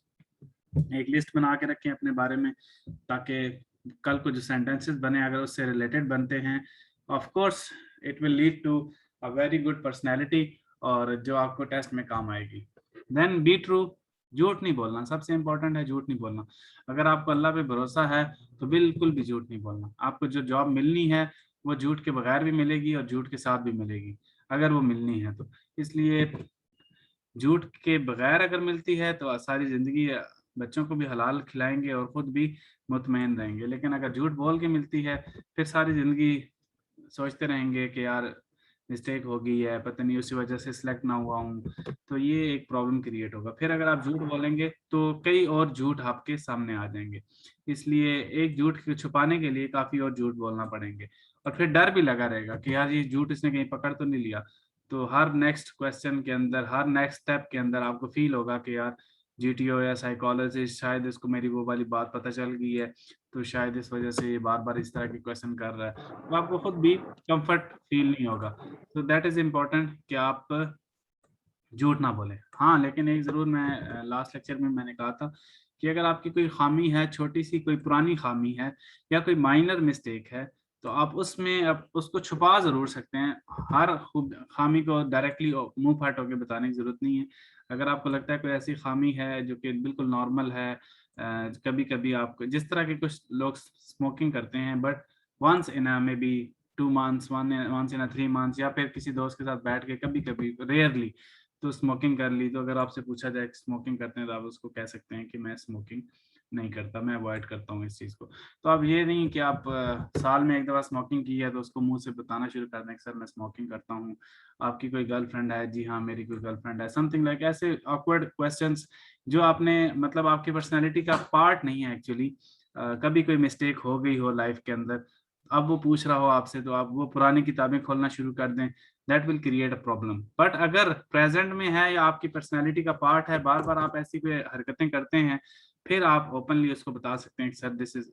[SPEAKER 1] एक लिस्ट बना के रखें अपने बारे में, ताकि कल को जो सेंटेंसेस बने अगर उससे रिलेटेड बनते हैं, of course it will lead to a very good personality और जो आपको टेस्ट में काम आएगी। देन बी ट्रू, झूठ नहीं बोलना। सबसे इंपॉर्टेंट है झूठ नहीं बोलना। अगर आपको अल्लाह पे भरोसा है तो बिल्कुल भी झूठ नहीं बोलना। आपको जो जॉब मिलनी है वो झूठ के बगैर भी मिलेगी और झूठ के साथ भी मिलेगी, अगर वो मिलनी है तो। इसलिए झूठ के बगैर अगर मिलती है तो सारी जिंदगी बच्चों को भी हलाल खिलाएंगे और खुद भी मुतमईन रहेंगे। लेकिन अगर झूठ बोल के मिलती है फिर सारी जिंदगी सोचते रहेंगे कि यार मिस्टेक हो गई है, पता नहीं उसी वजह से सिलेक्ट ना हुआ हूँ, तो ये एक प्रॉब्लम क्रिएट होगा। फिर अगर आप झूठ बोलेंगे तो कई और झूठ आपके सामने आ जाएंगे। इसलिए एक झूठ को छुपाने के लिए काफी और झूठ बोलना पड़ेंगे और फिर डर भी लगा रहेगा कि यार ये झूठ इसने कहीं पकड़ तो नहीं लिया। तो हर नेक्स्ट क्वेश्चन के अंदर, हर नेक्स्ट स्टेप के अंदर आपको फील होगा कि यार जीटीओ या साइकोलॉजिस्ट शायद इसको मेरी वो वाली बात पता चल गई है, तो शायद इस वजह से ये बार बार इस तरह के क्वेश्चन कर रहा है। तो आपको खुद भी कंफर्ट फील नहीं होगा। तो दैट इज इम्पोर्टेंट कि आप झूठ ना बोले। हाँ लेकिन एक जरूर, मैं लास्ट लेक्चर में मैंने कहा था कि अगर आपकी कोई खामी है, छोटी सी कोई पुरानी खामी है या कोई माइनर मिस्टेक है, तो आप उसमें आप उसको छुपा जरूर सकते हैं। हर खामी को डायरेक्टली मुंह फाट होकर बताने की जरूरत नहीं है। अगर आपको लगता है कोई ऐसी खामी है जो कि बिल्कुल नॉर्मल है, कभी कभी आपको जिस तरह के कुछ लोग स्मोकिंग करते हैं but once in a maybe 2 months, once in a 3 months, या फिर किसी दोस्त के साथ बैठ के कभी कभी रेयरली तो स्मोकिंग कर ली, तो अगर आपसे पूछा जाए कि स्मोकिंग करते हैं तो आप उसको कह सकते हैं कि मैं स्मोकिंग नहीं करता, मैं अवॉइड करता हूँ इस चीज़ को। तो अब ये नहीं कि आप साल में एक दफ़ा स्मोकिंग की है तो उसको मुंह से बताना शुरू कर दें कि सर मैं स्मोकिंग करता हूँ। आपकी कोई गर्लफ्रेंड है? जी हाँ मेरी कोई गर्लफ्रेंड है। समथिंग लाइक ऐसे ऑकवर्ड क्वेश्चंस जो आपने मतलब आपकी पर्सनैलिटी का पार्ट नहीं है एक्चुअली। कभी कोई मिस्टेक हो गई हो लाइफ के अंदर, अब वो पूछ रहा हो आपसे, तो आप वो पुरानी किताबें खोलना शुरू कर दें, that will create a problem. But अगर प्रेजेंट में है या आपकी पर्सनैलिटी का पार्ट है, बार बार आप ऐसी कोई हरकतें करते हैं, फिर आप ओपनली उसको बता सकते हैं कि सर दिस इज,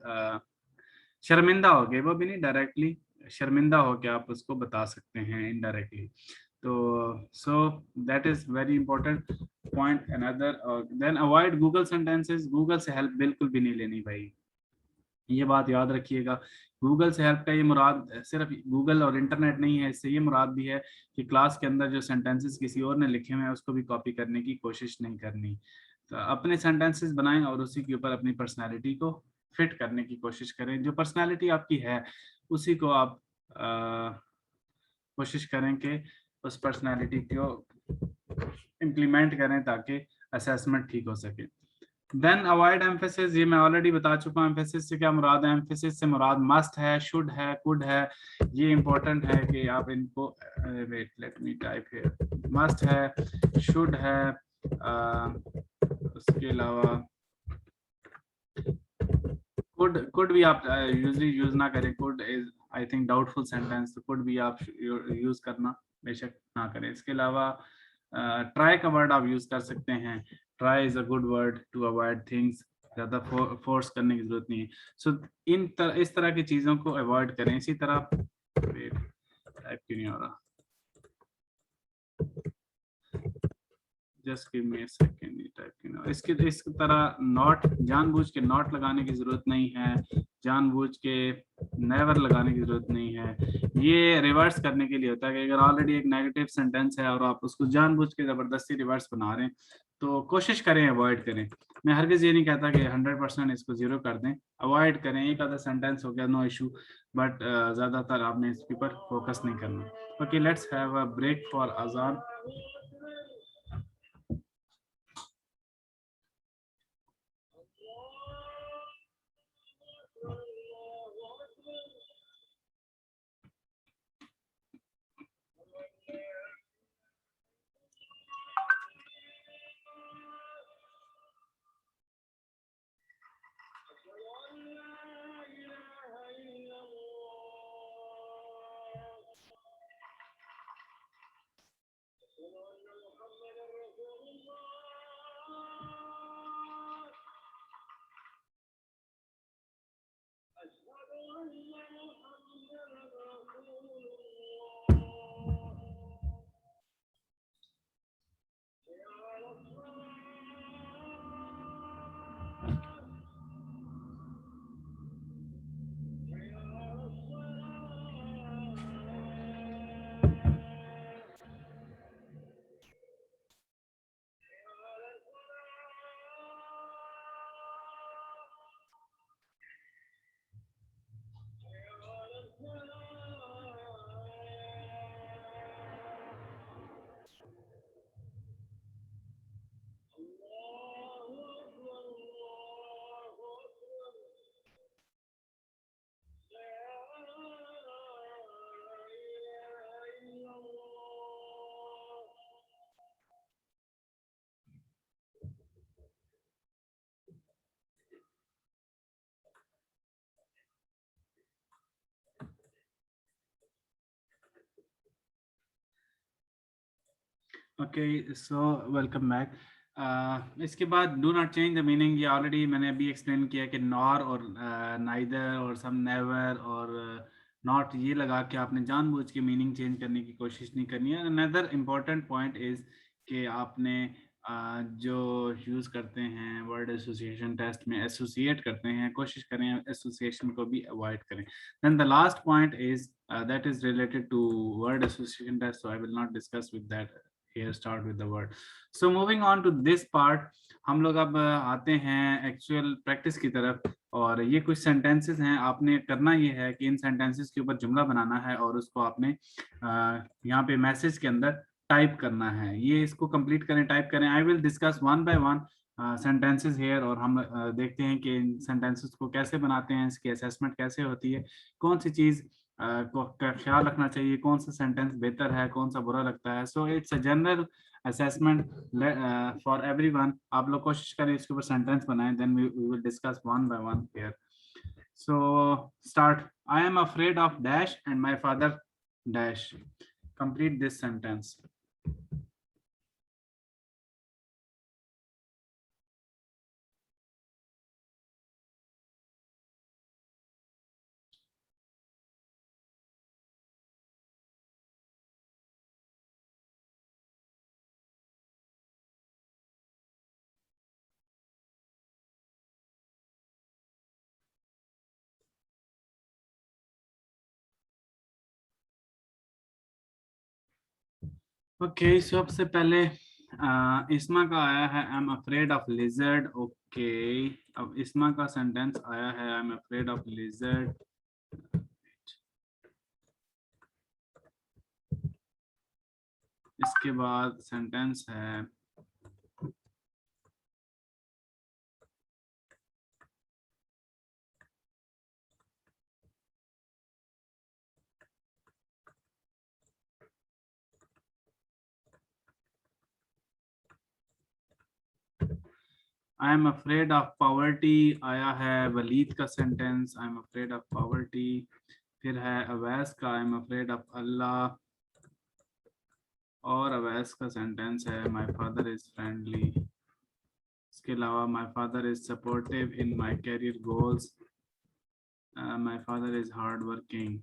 [SPEAKER 1] शर्मिंदा हो गए, वो भी नहीं डायरेक्टली, शर्मिंदा हो के आप उसको बता सकते हैं इनडायरेक्टली। तो so that is very important point. Another, then avoid Google sentences. Google से हेल्प बिल्कुल भी नहीं लेनी भाई, ये बात याद रखिएगा। गूगल से हेल्प का ये मुराद सिर्फ गूगल और इंटरनेट नहीं है, इससे ये मुराद भी है कि क्लास के अंदर जो सेंटेंसेस किसी और ने लिखे हुए हैं उसको भी कॉपी करने की कोशिश नहीं करनी। तो अपने सेंटेंसेस बनाएं और उसी के ऊपर अपनी पर्सनैलिटी को फिट करने की कोशिश करें। जो पर्सनैलिटी आपकी है उसी को आप कोशिश करें कि उस पर्सनैलिटी को इम्प्लीमेंट करें ताकि असेसमेंट ठीक हो सके। देन अवॉइड एम्फेसिस, ये मैं ऑलरेडी बता चुका हूँ। एम्फेसिस से क्या मुराद है? एम्फेसिस से मुराद मस्ट है, शुड है, कुड है। ये इंपॉर्टेंट है कि आप इनको, wait let me type here, must है, शुड है, उसके अलावा कुड भी आप यूजली यूज ना करें। Could is I think doubtful sentence, तो कुड भी आप यूज करना बेशक ना करें। इसके अलावा ट्राई का वर्ड आप यूज कर सकते हैं। Try is a good word to avoid things ज्यादा फोर्स करने की जरूरत नहीं है। सो इस तरह की चीजों को अवॉइड करें। इसी तरह टाइप क्यों नहीं हो रहा, just give me a second, type क्यों नहीं, इसके इस तरह नॉट, जानबूझ के नॉट लगाने की जरूरत नहीं है, जानबूझ के नेवर लगाने की जरूरत नहीं है। ये रिवर्स करने के लिए होता है कि अगर ऑलरेडी एक नेगेटिव सेंटेंस है और आप उसको जानबूझ के जबरदस्ती रिवर्स बना रहे हैं, तो कोशिश करें अवॉइड करें। मैं हरगिज ये नहीं कहता कि 100% इसको जीरो कर दें, अवॉइड करें। एक आधा सेंटेंस हो गया, नो इशू, बट ज्यादातर आपने इसके ऊपर फोकस नहीं करना। Okay, let's have a break for अजान। Okay, so welcome back. इसके बाद do not change the meaning, ये ऑलरेडी मैंने अभी एक्सप्लेन किया कि नॉर और नाइदर और सम नेवर और नॉट ये लगा के आपने जानबूझ के मीनिंग चेंज करने की कोशिश नहीं करनी है। अनदर इम्पॉर्टेंट पॉइंट इज कि आपने जो यूज़ करते हैं वर्ड एसोसिएशन टेस्ट में, एसोसिएट करते हैं, कोशिश करें एसोसिएशन को भी अवॉइड करें। Then the last point is that is related to word association test, so I will not discuss with that here, start with the word. So moving on to this part, हम लोग अब आते हैं actual practice की तरफ। और ये कुछ सेंटेंसेस हैं, आपने करना ये है कि इन सेंटेंसेस के ऊपर जुमला बनाना है और उसको आपने यहाँ पे मैसेज के अंदर टाइप करना है। ये इसको कंप्लीट करें, टाइप करें। I will discuss one by one sentences here, और हम देखते हैं कि इन सेंटेंसेस को कैसे बनाते हैं, इसकी असेसमेंट कैसे होती है, कौन सी चीज़ का ख्याल रखना चाहिए, कौन सा सेंटेंस बेहतर है, कौन सा बुरा लगता है। So it's a general assessment for everyone. आप लोग कोशिश करें इसके ऊपर सेंटेंस बनाएं, then we will discuss one by one here. So start. I am afraid of dash and my father dash. Complete this sentence. Okay, सबसे पहले इस्मा का आया है I am afraid of lizard. Okay, अब इस्मा का सेंटेंस आया है I am afraid of lizard. इसके बाद सेंटेंस है I am afraid of poverty. आया है वलीद का sentence I am afraid of poverty. फिर है अवैस का आई एम अफ्रेड ऑफ अल्लाह, और अवैस का सेंटेंस है माय फादर इज फ्रेंडली। इसके अलावा my father is supportive in my career goals. My father is hard working.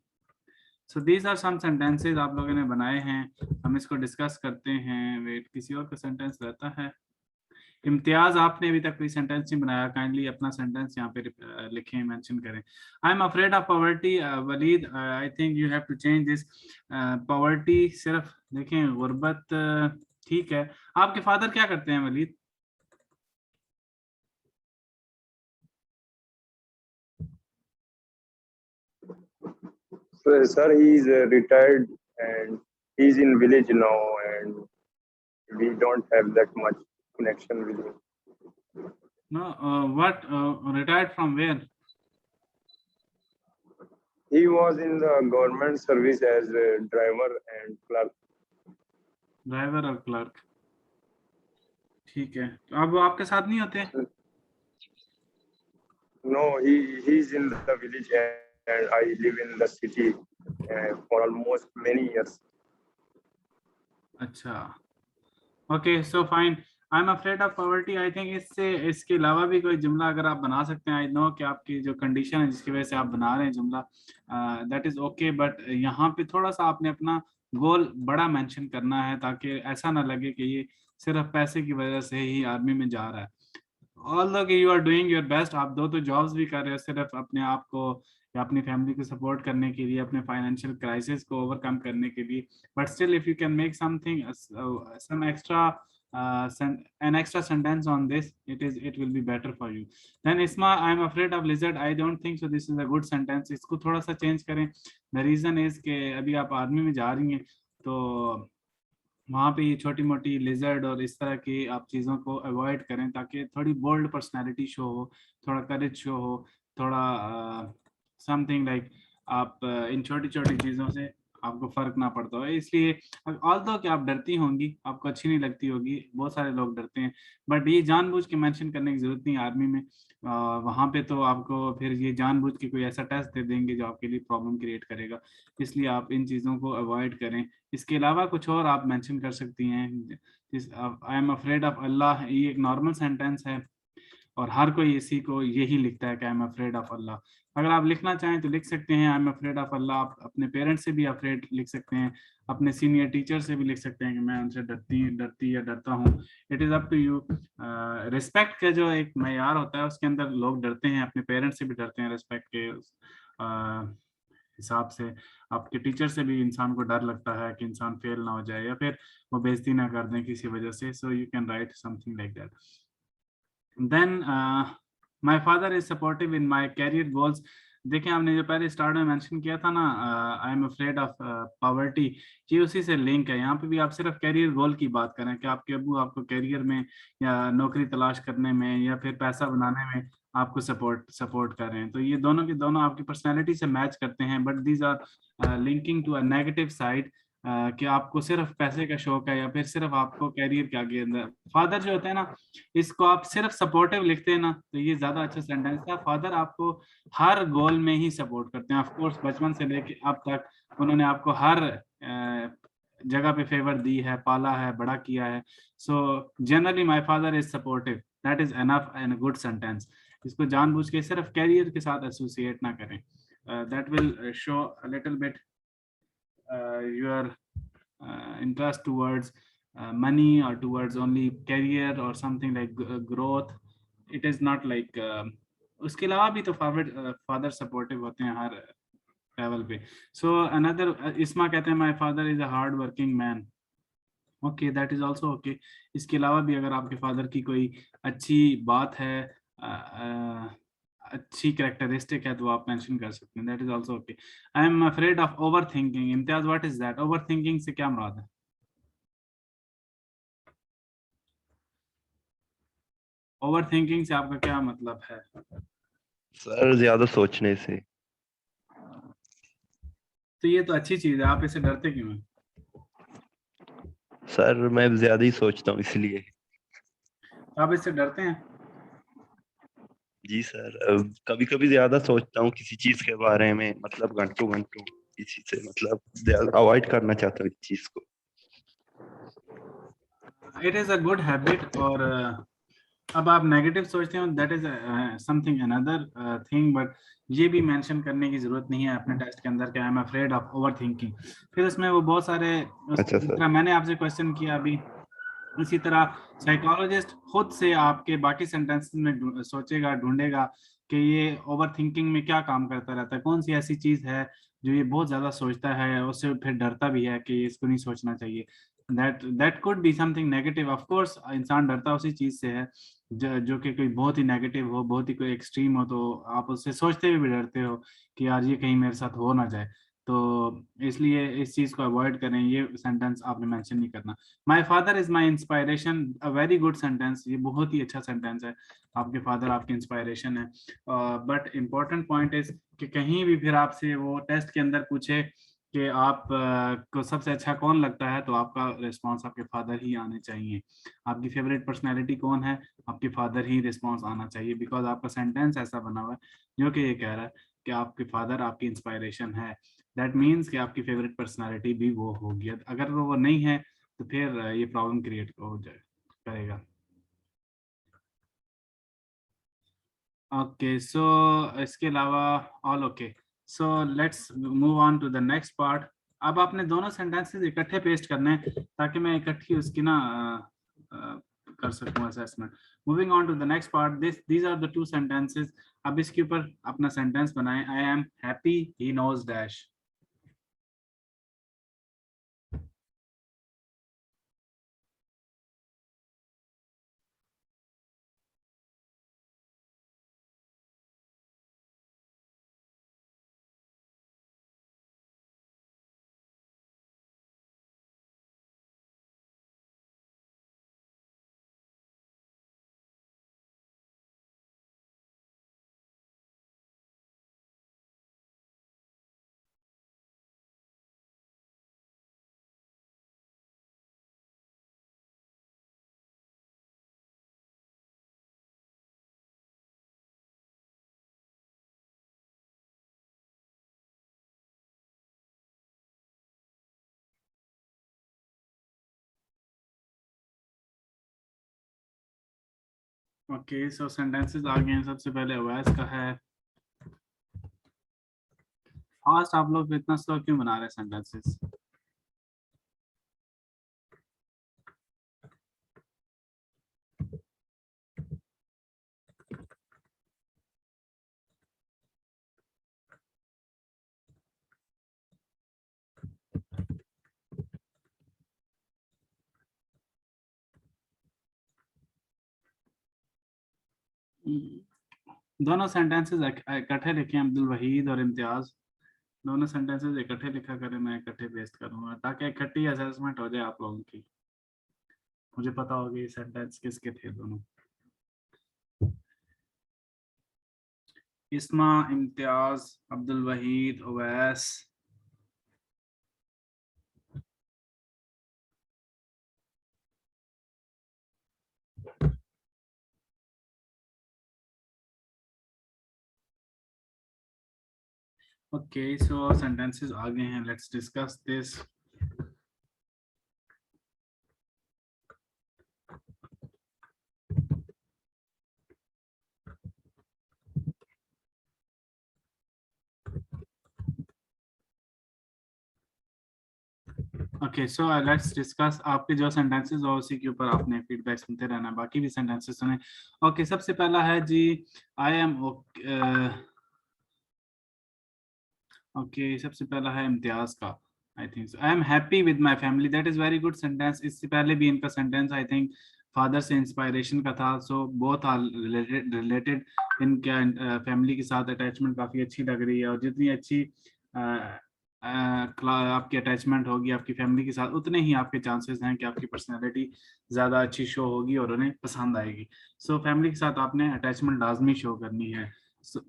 [SPEAKER 1] So these are some sentences आप लोगों ने बनाए हैं, हम इसको डिस्कस करते हैं. वेट, किसी और का सेंटेंस रहता है? इम्तियाज, आपने अभी तक कोई सेंटेंस नहीं बनाया, काइंडली अपना सेंटेंस यहाँ पे लिखें, मेंशन करें. I am afraid of poverty. Waleed, I think you have to change this. Poverty सिर्फ देखें, गुर्बत ठीक है. आपके फादर क्या करते हैं Waleed?
[SPEAKER 2] Sir, he is retired and he's in village now, and we don't have that much connection with him.
[SPEAKER 1] No, what, retired from where?
[SPEAKER 2] He was in the government service as a driver and clerk.
[SPEAKER 1] Driver और clerk, ठीक है. तो अब वो आपके साथ नहीं होते?
[SPEAKER 2] No, he's in the village and I live in the city for almost many years.
[SPEAKER 1] अच्छा, okay, so fine. I am afraid of poverty. I think इसके अलावा भी कोई जुमला अगर आप बना सकते हैं. आई नो कि आपकी जो कंडीशन है जिसकी वजह से आप बना रहे हैं जुमला, दैट इज ओके, बट यहाँ पे थोड़ा सा आपने अपना गोल बड़ा मेंशन करना है, ताकि ऐसा ना लगे कि ये सिर्फ पैसे की वजह से ही आर्मी में जा रहा है. ऑल्दो कि you are doing your best, आप दो जॉब्स भी कर रहे हो सिर्फ अपने आप को या अपनी फैमिली को सपोर्ट करने के लिए, अपने फाइनेंशियल क्राइसिस को ओवरकम करने के लिए, but still if you can make something, some extra an extra sentence on this, it will be better for you. Then Isma, I am afraid of lizard. I don't think so this is a good sentence. इसको थोड़ा सा change करें. The reason is कि अभी आप army में जा रही हैं, तो वहाँ पे ये छोटी मोटी लिजर्ड और इस तरह की आप चीज़ों को अवॉइड करें, ताकि थोड़ी बोल्ड पर्सनालिटी शो हो, थोड़ा करेज शो हो, थोड़ा समथिंग लाइक आप इन छोटी छोटी चीज़ों से आपको फर्क ना पड़ता हो. इसलिए ऑल्दो कि आप डरती होंगी, आपको अच्छी नहीं लगती होगी, बहुत सारे लोग डरते हैं, बट ये जानबूझ के मेंशन करने की जरूरत नहीं. आर्मी में वहाँ पे तो आपको फिर ये जानबूझ के कोई ऐसा टेस्ट दे देंगे जो आपके लिए प्रॉब्लम क्रिएट करेगा, इसलिए आप इन चीज़ों को अवॉइड करें. इसके अलावा कुछ और आप मेंशन कर सकती हैं. आई एम अफ्रेड ऑफ अल्लाह, ये एक नॉर्मल सेंटेंस है और हर कोई इसी को यही लिखता है कि आई एम अफ्रेड ऑफ अल्लाह. अगर आप लिखना चाहें तो लिख सकते हैं आई एम अफ्रेड ऑफ अल्लाह. आप अपने पेरेंट्स से भी अफ्रेड लिख सकते हैं, अपने सीनियर टीचर से भी लिख सकते हैं कि मैं उनसे डरती या डरता हूँ. It is up to you. Respect का जो एक मयार होता है उसके अंदर लोग डरते हैं, अपने पेरेंट्स से भी डरते हैं. रिस्पेक्ट के हिसाब से आपके टीचर से भी इंसान को डर लगता है कि इंसान फेल ना हो जाए या फिर वो बेइज्जती ना कर दें किसी वजह से. So you can write something like that. Then my father is supportive in my career goals. देखें, आपने जो पहले स्टार्ट में मेंशन किया था ना, आई एम अफ्रेड ऑफ पॉवर्टी, ये उसी से लिंक है. यहाँ पे भी आप सिर्फ करियर गोल की बात करें कि आपके अब्बू आपको करियर में या नौकरी तलाश करने में या फिर पैसा बनाने में आपको सपोर्ट कर रहे हैं, तो ये दोनों के दोनों आपकी पर्सनैलिटी से मैच करते हैं. But these are linking to a negative side, कि आपको सिर्फ पैसे का शौक है या फिर सिर्फ आपको कैरियर के आगे अंदर. फादर जो होते हैं ना, इसको आप सिर्फ सपोर्टिव लिखते हैं ना, तो ये ज्यादा अच्छा सेंटेंस था. फादर आपको हर गोल में ही सपोर्ट करते हैं. ऑफ कोर्स बचपन से लेके अब तक उन्होंने आपको हर जगह पे फेवर दी है, पाला है, बड़ा किया है. So generally my father is supportive, that is enough and good sentence. इसको जानबूझ के सिर्फ कैरियर के साथ एसोसिएट ना करें. That will show a little bit your interest towards money or towards only career or something like growth. It is not like उसके अलावा भी तो फादर सपोर्टिव होते हैं हर लेवल पे. सो अनदर, इस्मा कहते हैं my father is a hard working man. Okay, that is also okay. इसके अलावा भी अगर आपके फादर की कोई अच्छी बात है, अच्छी कैरेक्टरिस्टिक है, तो आप मेंशन कर सकते हैं. That is also okay. I am afraid of over thinking. Imtiaz, what is that? Over thinking से क्या मुराद है? ओवर थिंकिंग से आपका क्या मतलब है?
[SPEAKER 3] सर ज्यादा सोचने से.
[SPEAKER 1] तो ये तो अच्छी चीज है, आप इससे डरते क्यों हैं?
[SPEAKER 3] सर मैं ज्यादा ही सोचता हूँ इसलिए.
[SPEAKER 1] आप इससे डरते हैं?
[SPEAKER 3] जी सर, कभी कभी ज्यादा सोचता हूँ किसी चीज के बारे में, मतलब घंटों घंटों इसी से, मतलब ज्यादा अवॉइड करना चाहता हूँ इस चीज को.
[SPEAKER 1] It is a good habit. और अब आप नेगेटिव सोचते हो, that is something another thing, but ये भी मेंशन करने की जरूरत नहीं है अपने टेस्ट के अंदर कि आई am afraid of over thinking. फिर उसमें वो बहुत सारे
[SPEAKER 3] अच्छा
[SPEAKER 1] जिस
[SPEAKER 3] सर।
[SPEAKER 1] तरह मैंने आपसे क्वेश्चन किया अभी, इसी तरह साइकोलॉजिस्ट खुद से आपके बाकी सेंटेंसेस में सोचेगा, ढूंढेगा कि ये ओवर थिंकिंग में क्या काम करता रहता है, कौन सी ऐसी चीज है जो ये बहुत ज्यादा सोचता है, उससे फिर डरता भी है कि इसको नहीं सोचना चाहिए। That could be something negative. Of course इंसान डरता उसी चीज से है जो कि कोई बहुत ही नेगेटिव हो, बहुत ही कोई एक्सट्रीम हो, तो आप उससे सोचते हुए भी डरते हो कि यार ये कहीं मेरे साथ हो ना जाए। तो इसलिए इस चीज को अवॉइड करें, ये सेंटेंस आपने मेंशन नहीं करना। My father is my inspiration, a very good sentence, ये बहुत ही अच्छा सेंटेंस है। आपके फादर आपकी इंस्पायरेशन है। बट इम्पोर्टेंट पॉइंट इज कि कहीं भी फिर आपसे वो टेस्ट के अंदर पूछे कि आप को सबसे अच्छा कौन लगता है, तो आपका रिस्पॉन्स आपके फादर ही आने चाहिए। आपकी फेवरेट पर्सनैलिटी कौन है, आपके फादर ही रिस्पॉन्स आना चाहिए, बिकॉज आपका सेंटेंस ऐसा बना हुआ है जो कि ये कह रहा है कि आपके फादर आपकी इंस्पायरेशन है। दैट मीन्स कि आपकी फेवरेट पर्सनैलिटी भी वो होगी। अगर वो नहीं है तो फिर ये प्रॉब्लम क्रिएट हो जाए करेगा। ओके सो इसके अलावा all okay. So let's move on to the next part. अब आपने दोनों सेंटेंसेस इकट्ठे पेस्ट करने हैं ताकि मैं इकट्ठी उसकी ना कर सकूं assessment. Moving on to the next part, these are the two sentences. अब इसके ऊपर अपना सेंटेंस बनाएं। I am happy he knows dash. Okay so sentences आ गए हैं। सबसे पहले ओएस का है। फास्ट आप लोग इतना स्लो क्यों बना रहे हैं सेंटेंसेस? दोनों सेंटेंसेस इकट्ठे लिखे हैं, अब्दुल वहीद और इम्तियाज। दोनों सेंटेंसेस इकट्ठे लिखा करें, मैं इकट्ठे पेस्ट करूंगा ताकि इकट्ठी असेसमेंट हो जाए आप लोगों की। मुझे पता होगा ये सेंटेंस किसके थे दोनों। Isma, Imtiaz, Abdul Waheed, Owais. Okay so sentences आ गए हैं, let's discuss this. Okay so let's discuss. आपके जो सेंटेंसेस हो उसी के ऊपर आपने फीडबैक सुनते रहना, बाकी भी सेंटेंसेस सुने। ओके सबसे पहला है जी, आई एम ओके सबसे पहला है इम्तियाज का। I think I am happy with my family, that is very good sentence. इससे पहले भी इनका सेंटेंस आई थिंक फादर से इंस्पायरेशन का था, सो बोथ आर रिलेटेड। इनका फैमिली के साथ अटैचमेंट काफ़ी अच्छी लग रही है, और जितनी अच्छी आपकी अटैचमेंट होगी आपकी फैमिली के साथ, उतने ही आपके चांसेस हैं कि आपकी पर्सनैलिटी ज़्यादा अच्छी शो होगी और उन्हें पसंद आएगी। सो फैमिली के साथ आपने अटैचमेंट लाजमी शो करनी है। So,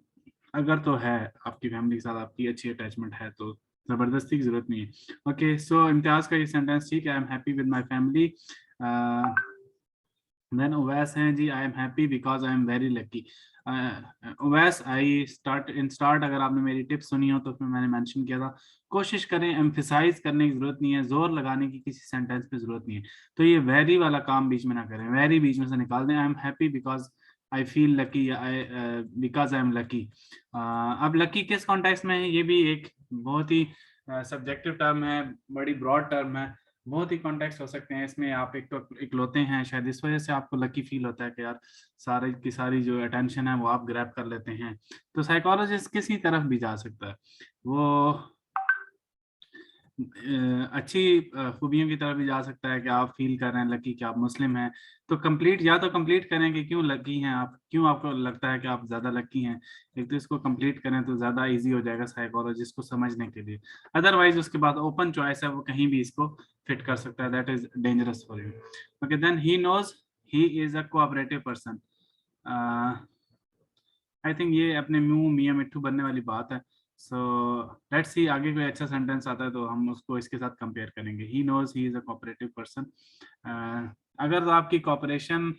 [SPEAKER 1] अगर तो है आपकी फैमिली के साथ आपकी अच्छी अटैचमेंट है तो जबरदस्ती की जरूरत नहीं है। ओके सो इम्तियाज का ये सेंटेंस ठीक है, I am happy with my family. Then Owais हैं ji, I am happy because I am very lucky. Owais, I start अगर आपने मेरी टिप्स सुनी हो तो फिर मैंने मेंशन किया था, कोशिश करें एम्फिसाइज करने की जरूरत नहीं है, जोर लगाने की किसी सेंटेंस पे जरूरत नहीं है। तो ये वेरी वाला काम बीच में ना करें, वेरी बीच में से निकाल दें। आई am happy because I feel lucky, I because I am lucky. अब लकी किस कॉन्टेक्स्ट में है, ये भी एक बहुत ही सब्जेक्टिव टर्म है, बड़ी ब्रॉड टर्म है, बहुत ही कॉन्टेक्स्ट हो सकते हैं इसमें। आप एक तो इकलौते हैं, शायद इस वजह से आपको लकी फील होता है कि यार सारी की सारी जो अटेंशन है वो आप ग्रैब कर लेते हैं। तो साइकोलॉजिस्ट किसी तरफ भी जा सकता है, वो अच्छी खूबियों की तरफ भी जा सकता है कि आप फील कर रहे हैं लकी कि आप मुस्लिम हैं। तो कंप्लीट, या तो कंप्लीट करें कि क्यों लकी हैं आप, क्यों आपको लगता है कि आप ज्यादा लकी हैं। एक तो इसको कंप्लीट करें तो ज्यादा इजी हो जाएगा साइकोलॉजिस्ट को समझने के लिए। अदरवाइज उसके बाद ओपन चॉइस है, वो कहीं भी इसको फिट कर सकता है, that is dangerous for you. Okay, then he knows he is a cooperative person. I think ये अपने मुंह मियां मिट्ठू बनने वाली बात है। सो लेट्स सी, आगे कोई अच्छा सेंटेंस आता है तो हम उसको इसके साथ कंपेयर करेंगे। He knows he is a cooperative person. अगर तो आपकी कोऑपरेशन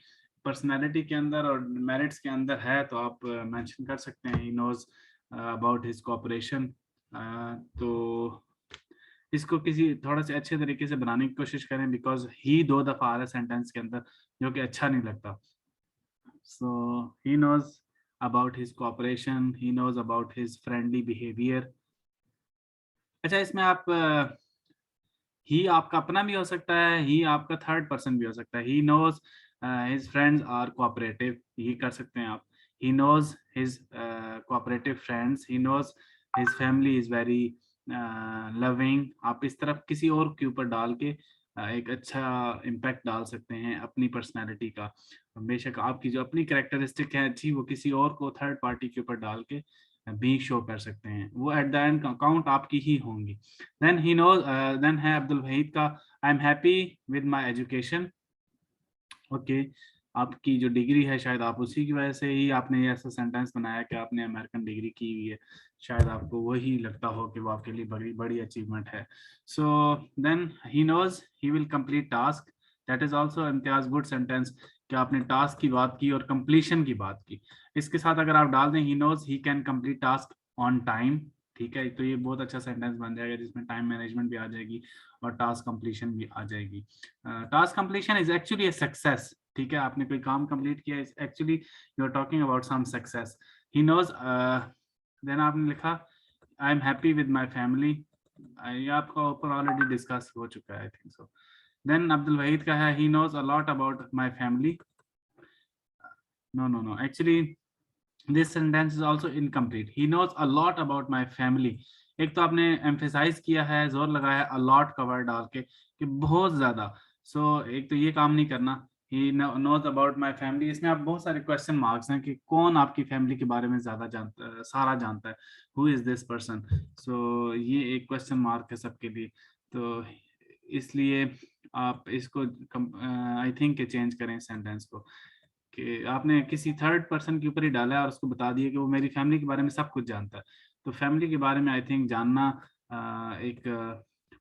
[SPEAKER 1] पर्सनालिटी के अंदर और मेरिट्स के अंदर है तो आप मेंशन कर सकते हैं he knows about his cooperation. तो इसको किसी थोड़ा से अच्छे तरीके से बनाने की कोशिश करें, बिकॉज ही दो दफा आ रहा है सेंटेंस के अंदर जो कि अच्छा नहीं लगता। So he knows about his cooperation, he knows about his friendly behavior. अच्छा, इसमें आप ही आपका अपना भी हो सकता है, ही आपका थर्ड पर्सन भी हो सकता है। He knows his friends are cooperative, ही कर सकते हैं आप। He knows his cooperative friends, he knows his family is very loving. आप इस तरफ किसी और के ऊपर डाल के एक अच्छा इम्पैक्ट डाल सकते हैं अपनी पर्सनैलिटी का। बेशक आपकी जो अपनी कैरेक्टरिस्टिक है अच्छी, वो किसी और को थर्ड पार्टी के ऊपर डाल के भी शो कर सकते हैं, वो एट द एंड अकाउंट आपकी ही होंगी। देन ही नोज, देन है अब्दुल वहीद का, आई am happy with my education. Okay, आपकी जो डिग्री है शायद आप उसी की वजह से ही आपने ऐसा सेंटेंस बनाया कि आपने अमेरिकन डिग्री की हुई है, शायद आपको वही लगता हो कि वो आपके लिए बड़ी बड़ी अचीवमेंट है। So then he knows he will complete task, that is also Imtiaz good sentence कि आपने टास्क की बात की और कंप्लीशन की बात की। इसके साथ अगर आप डाल दें he knows he can complete task on time, ठीक है, तो ये बहुत अच्छा सेंटेंस बन जाएगा जिसमें टाइम मैनेजमेंट भी आ जाएगी और टास्क कंप्लीशन भी आ जाएगी। Task completion is actually a success, ठीक है, आपने कोई काम कंप्लीट किया, actually you are talking about some success. He knows, then आपने लिखा I am happy with my family, ये आपका ऊपर ऑलरेडी डिस्कस हो चुका है I think so. Then Abdul Waheed का है he knows a lot about my family. No, actually this sentence is also incomplete. He knows a lot about my family. एक तो आपने emphasize किया है, जोर लगाया a lot का वर्ड डाल के कि बहुत ज्यादा। एक तो ये काम नहीं करना। He knows about my family, इसमें आप बहुत सारे क्वेश्चन मार्क्स हैं कि कौन आपकी फैमिली के बारे में ज्यादा जानता है, सारा जानता है, who is this person। ये एक क्वेश्चन मार्क है सबके लिए। तो इसलिए आप इसको आई थिंक चेंज करें सेंटेंस को कि आपने किसी थर्ड पर्सन के ऊपर ही डाला है और उसको बता दिया कि वो मेरी फैमिली के बारे में सब कुछ जानता है। तो फैमिली के बारे में आई थिंक जानना एक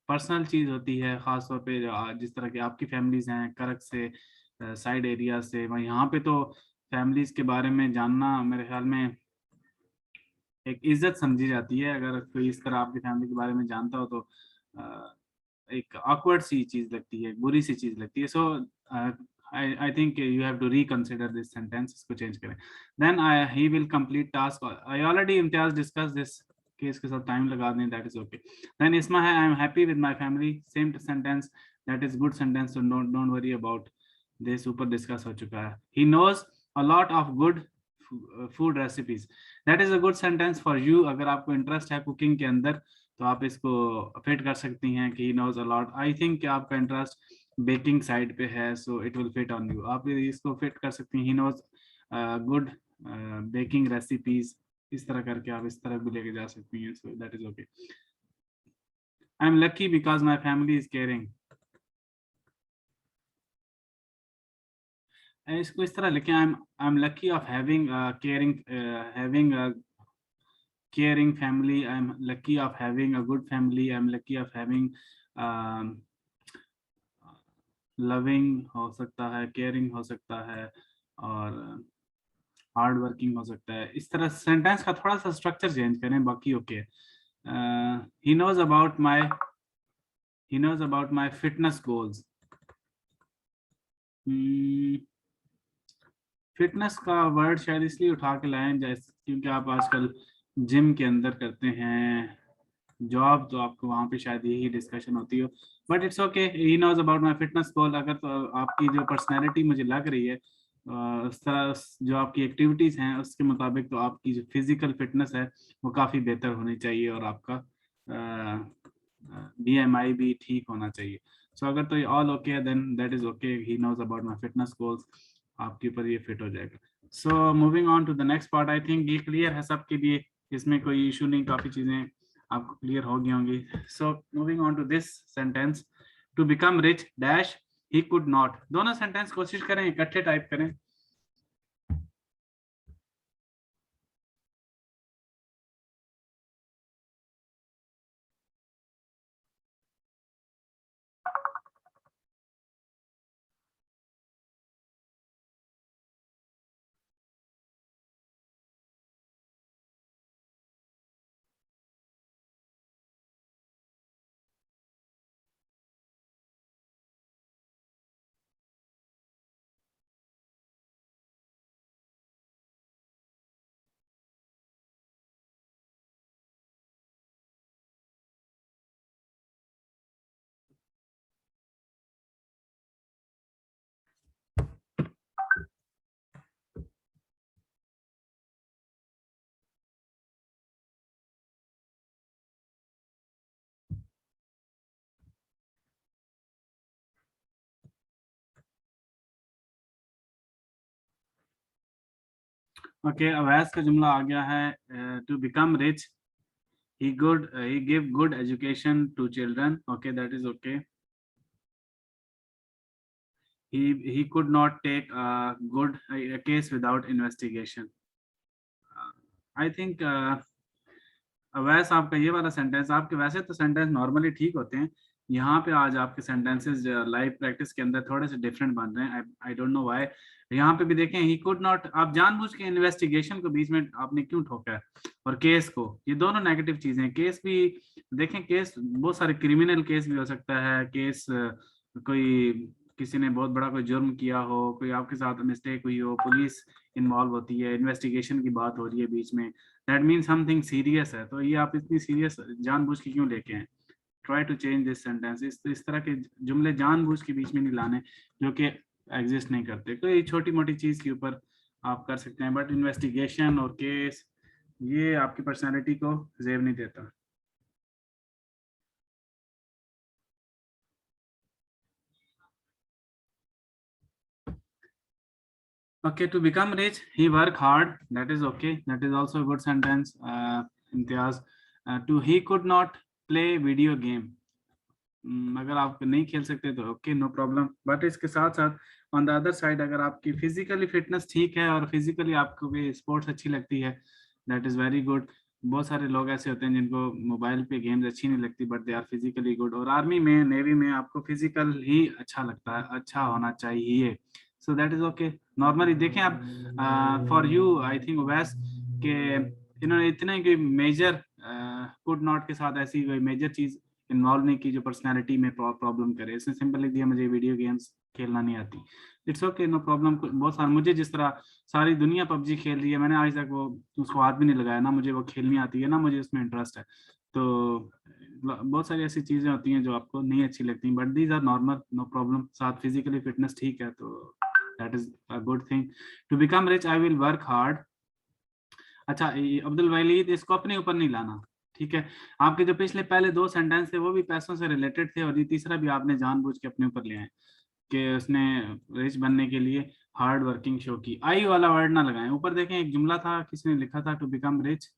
[SPEAKER 1] पर्सनल चीज होती है, खासतौर पे जिस तरह की आपकी फैमिलीज हैं करक से, साइड एरिया से, वहाँ यहाँ पे तो फैमिलीज के बारे में जानना मेरे ख्याल में एक इज्जत समझी जाती है। अगर कोई इस तरह आपकी फैमिली के बारे में जानता हो तो एक awkward सी चीज लगती है, बुरी सी चीज लगती है। सो I think you have to reconsider this sentence, इसको change करें। Then he will complete task, I already Imtiaz discuss this कि इसके साथ टाइम लगा दें, that is okay। Then इसमें है I am happy with my family, same sentence, that is good sentence, so don't worry about this, ऊपर discuss हो चुका है। He knows a lot of good food recipes, that is a good sentence for you। अगर आपको interest है cooking के अंदर तो आप इसको फिट कर सकती हैं कि he knows a lot। I think कि आपका इंटरेस्ट बेकिंग साइड पे है, so it will fit on you, आप इसको फिट कर सकती हैं। He knows good baking recipes, इस तरह करके आप इस तरफ भी लेके जा सकती हैं, सो that is okay. I am lucky because my family is caring, इसको इस तरह लिखें, I am lucky of having caring family, I'm lucky of having a good family, I'm lucky of having loving हो सकता है, केयरिंग हो सकता है, और हार्ड वर्किंग हो सकता है। इस तरह सेंटेंस का थोड़ा सा स्ट्रक्चर चेंज करें, बाकी okay. He knows about my fitness goals. Fitness का वर्ड शायद इसलिए उठा के लाएं जैसे क्योंकि आप आजकल जिम के अंदर करते हैं जॉब, तो आपको वहां पे शायद यही डिस्कशन होती हो, but it's okay. He knows about my fitness goal. अगर तो आपकी जो पर्सनैलिटी मुझे लग रही है उस तरह जो आपकी एक्टिविटीज हैं उसके मुताबिक, तो आपकी जो फिजिकल फिटनेस है वो काफ़ी बेहतर होनी चाहिए और आपका BMI भी ठीक होना चाहिए। सो अगर तो ये all okay then that is okay. He knows about my fitness goals, आपके ऊपर ये फिट हो जाएगा। So moving on to the next part. I think ये क्लियर है सबके लिए, इसमें कोई इशू नहीं, काफ़ी चीज़ें आपको क्लियर हो गई होंगी। So moving on to this sentence, to become rich dash he could not. दोनों सेंटेंस कोशिश करें इकट्ठे टाइप करें। ओके, अवैस का जुमला आ गया है। To become rich he gave good education to children. Okay, that is okay. He could not take a case without investigation. I think Awais आपका ये वाला सेंटेंस, आपके वैसे तो सेंटेंस नॉर्मली ठीक होते हैं, यहाँ पे आज आपके सेंटेंसेस लाइव प्रैक्टिस के अंदर थोड़े से डिफरेंट बन रहे हैं। I don't know why. यहाँ पे भी देखें ही कुड नॉट, आप जानबूझ के इन्वेस्टिगेशन को बीच में आपने क्यों ठोका है, और केस को, ये दोनों नेगेटिव चीजें हैं। केस भी देखें, केस बहुत सारे क्रिमिनल केस भी हो सकता है, केस कोई किसी ने बहुत बड़ा कोई जुर्म किया हो, कोई आपके साथ मिस्टेक हुई हो, पुलिस इन्वॉल्व होती है, इन्वेस्टिगेशन की बात हो रही है बीच में, दैट मीन समथिंग सीरियस है। तो ये आप इतनी सीरियस जानबूझ के क्यों लेके हैं? Try to change this sentence. इस तरह के जुमले जानबूझ के बीच में नहीं लाने जो कि एग्जिस्ट नहीं करते। कोई छोटी मोटी चीज के ऊपर आप कर सकते हैं, बट इन्वेस्टिगेशन और केस ये आपकी पर्सनैलिटी को जेब नहीं देता। Okay, to become rich, he work hard. That is okay. That is also a good sentence. Imtiaz. He could not play video game. अगर आप नहीं खेल सकते तो ओके, नो प्रॉब्लम। बट इसके साथ साथ ऑन द अदर साइड, अगर आपकी फिजिकली फिटनेस ठीक है और फिजिकली आपको भी स्पोर्ट्स अच्छी लगती है, दैट इज़ वेरी गुड। बहुत सारे लोग ऐसे होते हैं जिनको मोबाइल पे गेम्स अच्छी नहीं लगती, but they are physically good. और आर्मी में, नेवी में आपको फिजिकल ही अच्छा लगता है, अच्छा होना चाहिए। सो दैट इज ओके। नॉर्मली देखें आप, फॉर यू आई थिंक वैस के इन्होंने इतने कोई मेजर कुड नॉट के साथ ऐसी कोई मेजर चीज इन्वॉल्व नहीं की जो पर्सनैलिटी में प्रॉब्लम करे। इसने सिंपल लिख दिया मुझे वीडियो गेम्स खेलना नहीं आती। It's okay, no problem. बहुत सारे, मुझे जिस तरह सारी दुनिया पबजी खेल रही है, मैंने आज तक वो उसको हाथ भी नहीं लगाया, ना मुझे वो खेलनी आती है, ना मुझे उसमें इंटरेस्ट है। तो बहुत सारी ऐसी चीजें होती हैं जो आपको नहीं अच्छी लगती, but these are normal, no problem. साथ फिजिकली फिटनेस ठीक है तो that is a good thing. To become rich I will work hard. अच्छा, अब्दुल वलीद, इसको अपने ऊपर नहीं लाना, ठीक है? आपके जो पिछले पहले दो सेंटेंस थे वो भी पैसों से रिलेटेड थे, और ये तीसरा भी आपने जानबूझ के अपने ऊपर लिया है कि उसने रिच बनने के लिए हार्ड वर्किंग शो की। आई वाला वर्ड ना लगाएं। ऊपर देखें एक जुमला था, किसने लिखा था, to become rich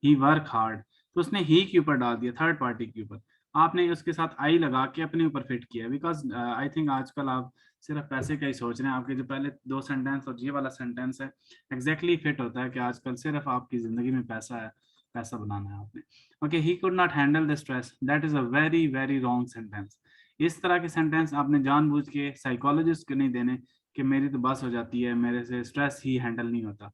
[SPEAKER 1] he work hard, तो उसने ही के ऊपर डाल दिया, थर्ड पार्टी के ऊपर। आपने उसके साथ आई लगा के अपने ऊपर फिट किया, बिकॉज आई थिंक आजकल आप सिर्फ पैसे का ही सोच रहे हैं। आपके जो पहले दो सेंटेंस और ये वाला सेंटेंस है एग्जैक्टली फिट होता है कि आजकल सिर्फ आपकी जिंदगी में पैसा है, पैसा बनाना है आपने। Okay, he could not handle the stress, that is a very very wrong sentence. इस तरह के सेंटेंस आपने जानबूझ के साइकोलॉजिस्ट को नहीं देने कि मेरी तो बस हो जाती है, मेरे से स्ट्रेस ही हैंडल नहीं होता।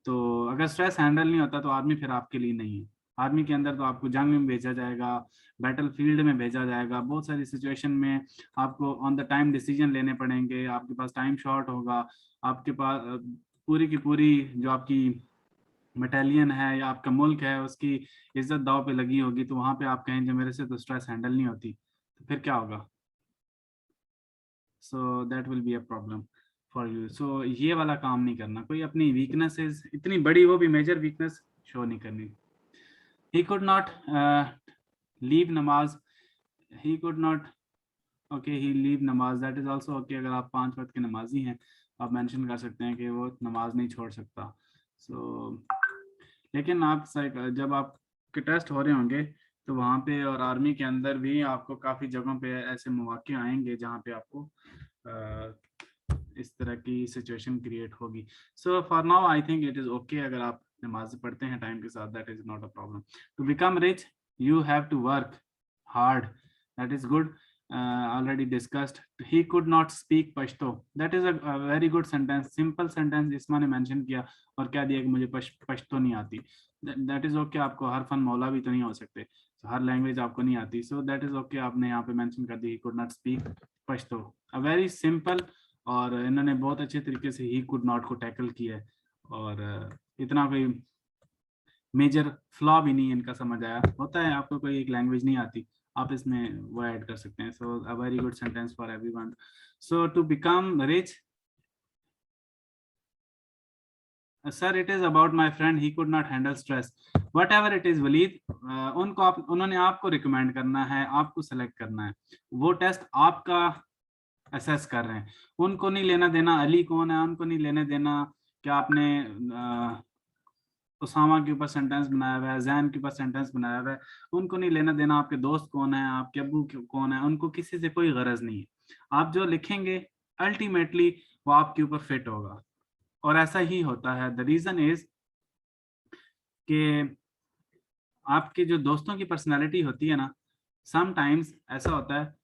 [SPEAKER 1] तो अगर स्ट्रेस हैंडल नहीं होता तो आर्मी फिर आपके लिए नहीं है। आर्मी के अंदर तो आपको जंग में भेजा जाएगा, बैटल फील्ड में भेजा जाएगा, बहुत सारी सिचुएशन में आपको ऑन द टाइम डिसीजन लेने पड़ेंगे, आपके पास टाइम शॉर्ट होगा, आपके पास पूरी की पूरी जो आपकी बटालियन है या आपका मुल्क है उसकी इज्जत दाव पे लगी होगी, तो वहां पे आप कहेंगे मेरे से तो स्ट्रेस हैंडल नहीं होती, तो फिर क्या होगा? So that will be a problem for you. So ये वाला काम नहीं करना, कोई अपनी वीकनेसेस इतनी बड़ी, वो भी मेजर वीकनेस शो नहीं करनी। ही कुड नॉट लीव नमाज, ही could not, okay he leave नमाज, दैट इज आल्सो ओके। अगर आप 5 वक्त के नमाजी हैं आप मेंशन कर सकते हैं कि वो नमाज नहीं छोड़ सकता। सो लेकिन आप जब आपके टेस्ट हो रहे होंगे तो वहाँ पे और आर्मी के अंदर भी आपको काफ़ी जगहों पे ऐसे मौके आएंगे जहाँ पे आपको इस तरह की सिचुएशन क्रिएट होगी। So for now I think it is okay अगर आप नमाज पढ़ते हैं टाइम के साथ, that is not a problem. To become rich you have to work hard, that is good. Already discussed. He could not speak Pashto, that is a very good sentence, simple sentence इसमा ने mention किया और क्या दिया कि मुझे पश्तो नहीं आती। that is okay, आपको हर फन मौला भी तो नहीं हो सकते, so, हर लैंग्वेज आपको नहीं आती, so that is okay, आपने यहाँ पे mention कर दी he could not speak Pashto, a very simple। और इन्होंने बहुत अच्छे तरीके से he could not को टैकल किया है, और इतना कोई मेजर फ्लॉ भी नहीं इनका समझ आया। होता है आपको कोई एक लैंग्वेज नहीं आती, आप इसमें वो ऐड कर सकते हैं। So a very good sentence for everyone. So to become rich, sir it is about my friend he could not handle stress, whatever it is Walid, उन्होंने आपको रिकमेंड करना है, आपको सेलेक्ट करना है, वो टेस्ट आपका असेस कर रहे हैं, उनको नहीं लेना देना अली कौन है, उनको नहीं लेने देना क्या आपने उसामा के ऊपर सेंटेंस बनाया हुआ है, जैन के ऊपर सेंटेंस बनाया हुआ है, उनको नहीं लेना देना आपके दोस्त कौन है, आपके अब्बू कौन है, उनको किसी से कोई गरज नहीं है। आप जो लिखेंगे अल्टीमेटली वो आपके ऊपर फिट होगा, और ऐसा ही होता है। द रीजन इज कि आपके जो दोस्तों की पर्सनैलिटी होती है ना, समटाइम्स ऐसा होता है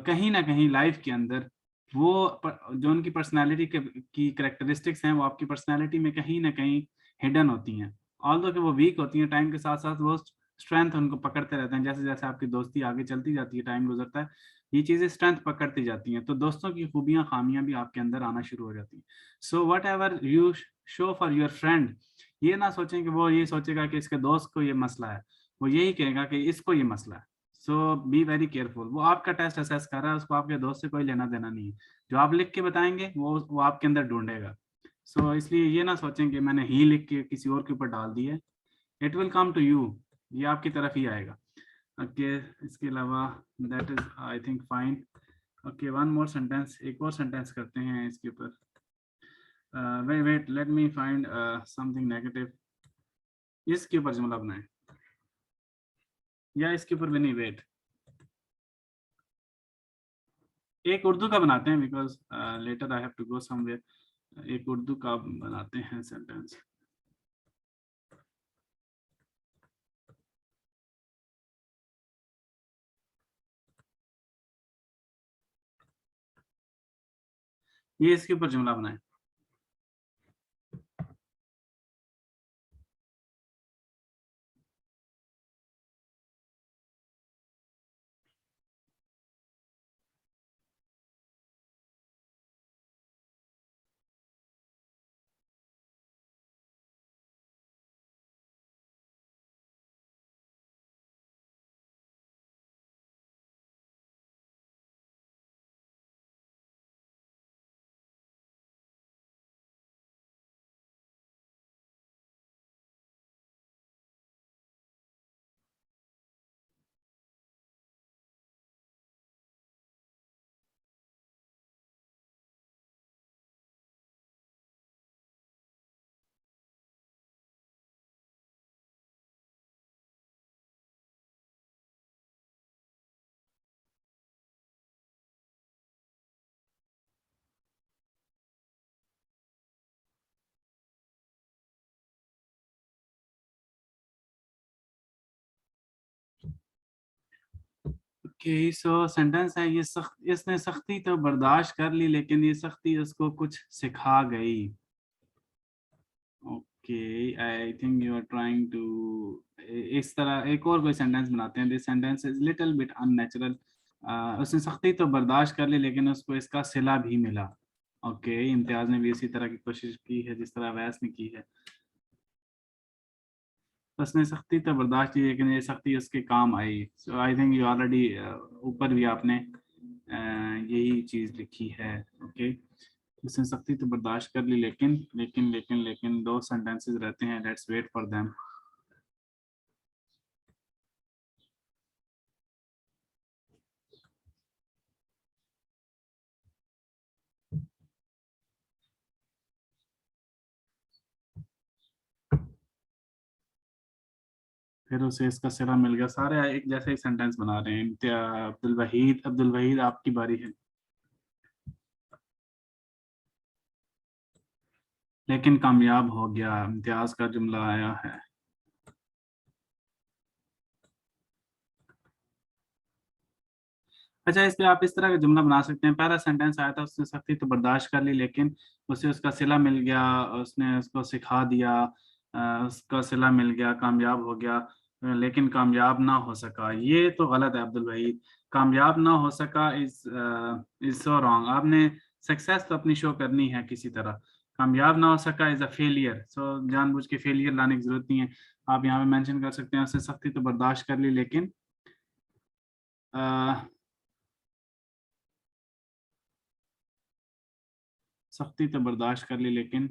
[SPEAKER 1] कहीं ना कहीं लाइफ के अंदर वो जो उनकी पर्सनैलिटी की करेक्टरिस्टिक्स हैं वो आपकी पर्सनैलिटी में कहीं ना कहीं हिडन होती हैं, ऑल्दो कि वो वीक होती हैं, टाइम के साथ साथ वो स्ट्रेंथ उनको पकड़ते रहते हैं, जैसे जैसे आपकी दोस्ती आगे चलती जाती है, टाइम गुजरता है, ये चीज़ें स्ट्रेंथ पकड़ती जाती हैं, तो दोस्तों की खूबियां खामियां भी आपके अंदर आना शुरू हो जाती हैं। So what ever you show for your friend, ये ना सोचें कि वो ये सोचेगा कि इसके दोस्त को ये मसला है, वो यही कहेगा कि इसको ये मसला है। सो बी वेरी केयरफुल, वो आपका टेस्ट असेस कर रहा है, उसको आपके दोस्त से कोई लेना देना नहीं है, जो आप लिख के बताएंगे वो आपके अंदर ढूंढेगा। सो इसलिए ये ना सोचें कि मैंने ही लिख के किसी और के ऊपर डाल दी है, it will come to you, ये आपकी तरफ ही आएगा। ओके इसके अलावा that is I think fine. Okay one more sentence, एक और सेंटेंस करते हैं इसके ऊपर। Wait let me find something negative, इसके ऊपर जुमला बनाए या इसके ऊपर भी नहीं, वेट एक उर्दू का बनाते हैं, because later I have to go somewhere, एक उर्दू का बनाते हैं सेंटेंस। ये इसके ऊपर जुमला बनाए। ओके सो सेंटेंस है ये इसने सख्ती तो बर्दाश्त कर ली लेकिन ये सख्ती उसको कुछ सिखा गई। Okay I think you are trying to, इस तरह एक और कोई सेंटेंस बनाते हैं। This sentence is little bit unnatural. उसने सख्ती तो बर्दाश्त कर ली लेकिन उसको इसका सिला भी मिला। ओके इम्तियाज ने भी इसी तरह की कोशिश की है जिस तरह अवैस ने की है। उसने सख्ती तो बर्दाश्त की लेकिन ये सख्ती उसके काम आई। सो आई थिंक यू ऑलरेडी ऊपर भी आपने यही चीज लिखी है। ओके उसने सख्ती तो बर्दाश्त कर ली लेकिन लेकिन लेकिन लेकिन दो सेंटेंसेस रहते हैं, लेट्स वेट फॉर देम। फिर उसे इसका सिरा मिल गया। सारे एक जैसे ही सेंटेंस बना रहे हैं। अब्दुल वहीद आपकी बारी है। लेकिन कामयाब हो गया, इम्तियाज का जुमला आया है। अच्छा इस पे आप इस तरह का जुमला बना सकते हैं। पहला सेंटेंस आया था उसने सख्ती तो बर्दाश्त कर ली लेकिन उसे उसका सिला मिल गया, उसने उसको सिखा दिया, उसका सिला मिल गया, कामयाब हो गया, लेकिन कामयाब ना हो सका। ये तो गलत है अब्दुल वहीद। कामयाब ना हो सका इज सो रॉन्ग। आपने सक्सेस तो अपनी शो करनी है किसी तरह। कामयाब ना हो सका इज अ फेलियर। सो जानबूझ के फेलियर लाने की जरूरत नहीं है। आप यहाँ पे मेंशन कर सकते हैं उसने सख्ती तो बर्दाश्त कर ली लेकिन सख्ती तो बर्दाश्त कर ली लेकिन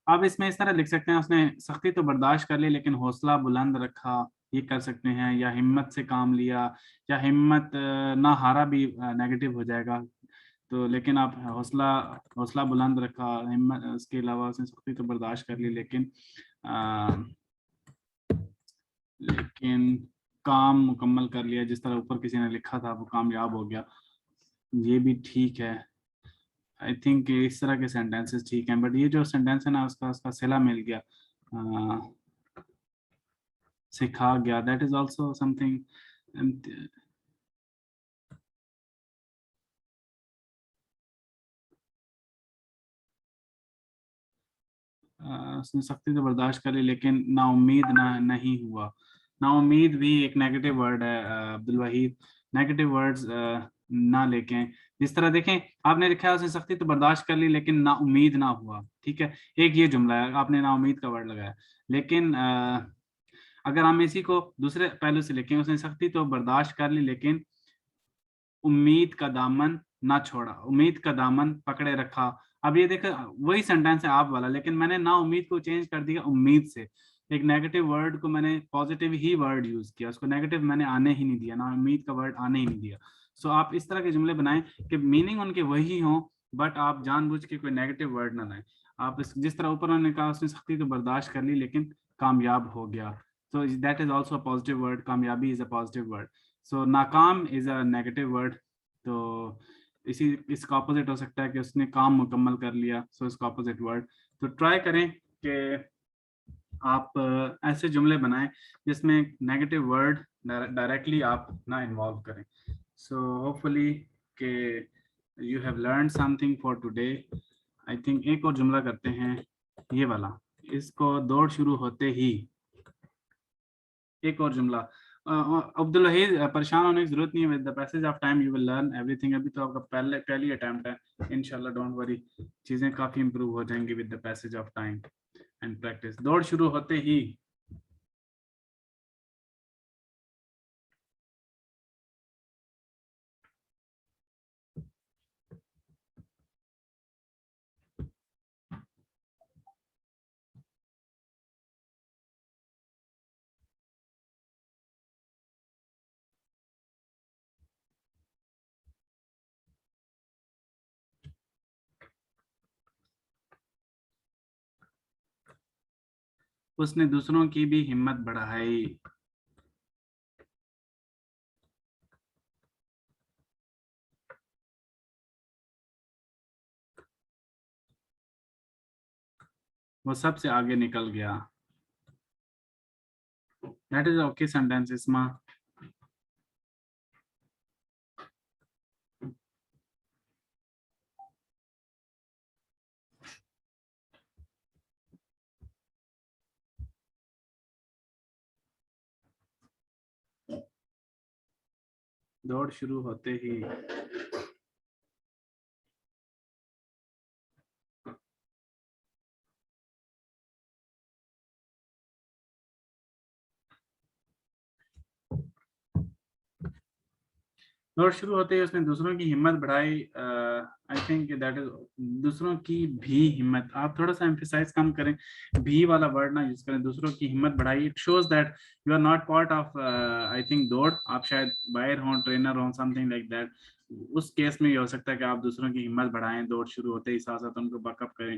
[SPEAKER 1] आप इसमें इस तरह लिख सकते हैं उसने सख्ती तो बर्दाश्त कर ली लेकिन हौसला बुलंद रखा। ये कर सकते हैं, या हिम्मत से काम लिया, या हिम्मत ना हारा भी नेगेटिव हो जाएगा। तो लेकिन आप हौसला हौसला बुलंद रखा, हिम्मत उसके अलावा उसने सख्ती तो बर्दाश्त कर ली लेकिन लेकिन काम मुकम्मल कर लिया, जिस तरह ऊपर किसी ने लिखा था वो कामयाब हो गया। ये भी ठीक है। आई थिंक इस तरह के सेंटेंसेस ठीक हैं, बट ये जो सेंटेंस है ना उसका उसका सिला मिल गया, सिखा गया, दैट इज ऑल्सो समथिंग। उसने सख्ती तो बर्दाश्त कर ली लेकिन नाउम्मीद ना नहीं हुआ। नाउम्मीद भी एक नेगेटिव वर्ड है अब्दुल वहीद। नेगेटिव वर्ड्स ना लेके, जिस तरह देखें आपने लिखा है उसने सख्ती तो बर्दाश्त कर ली लेकिन ना उम्मीद ना हुआ। ठीक है, एक ये जुमला है, आपने ना उम्मीद का वर्ड लगाया। लेकिन अगर हम इसी को दूसरे पहलू से लिखें, उसने सख्ती तो बर्दाश्त कर ली लेकिन उम्मीद का दामन ना छोड़ा, उम्मीद का दामन पकड़े रखा। अब ये देखो वही सेंटेंस है आप वाला, लेकिन मैंने ना उम्मीद को चेंज कर दिया उम्मीद से। एक नेगेटिव वर्ड को मैंने पॉजिटिव ही वर्ड यूज किया, उसको नेगेटिव मैंने आने ही नहीं दिया, ना उम्मीद का वर्ड आने ही नहीं दिया। सो आप इस तरह के जुमले बनाएं कि मीनिंग उनके वही हो, बट आप जानबूझ के कोई नेगेटिव वर्ड ना लाएं। आप जिस तरह ऊपर उन्होंने कहा उसने सख्ती तो बर्दाश्त कर ली लेकिन कामयाब हो गया, तो that is also a positive word. कामयाबी इज अ पॉजिटिव वर्ड। सो नाकाम इज अ नेगेटिव वर्ड। तो इसका ऑपोजिट हो सकता है कि उसने काम मुकम्मल कर लिया, सो इसका ऑपोजिट वर्ड। तो ट्राई करें कि आप ऐसे जुमले बनाएं जिसमें नेगेटिव वर्ड डायरेक्टली आप ना इन्वॉल्व करें। सो होपफुली कि you have learn something for today. I think एक और जुमला करते हैं, ये वाला। इसको दौड़ शुरू होते ही, एक और जुमला। अब्दुल वहीद परेशान होने की जरूरत नहीं है। With the passage of time you will learn everything. अभी तो आपका पहली अटेम्प्ट है, इंशाल्लाह डोंट वरी, चीजें काफी इंप्रूव हो जाएंगी with the passage of time and practice. दौड़ शुरू होते ही, उसने दूसरों की भी हिम्मत बढ़ाई। वो सबसे आगे निकल गया। That is okay sentence इसमा। दौड़ शुरू होते ही दौड़ शुरू होते ही उसने दूसरों की हिम्मत बढ़ाई। आई थिंक दैट इज दूसरों की भी हिम्मत। आप थोड़ा सा एम्फेसाइज कम करें, भी वाला वर्ड ना यूज करें। दूसरों की हिम्मत बढ़ाई, it shows that you are not part of I think दौड़। आप शायद बायर हों, ट्रेनर हों, समथिंग लाइक दैट। उस केस में ये हो सकता है कि आप दूसरों की हिम्मत बढ़ाएं, दौड़ शुरू होते ही साथ साथ उनको बकअप करें।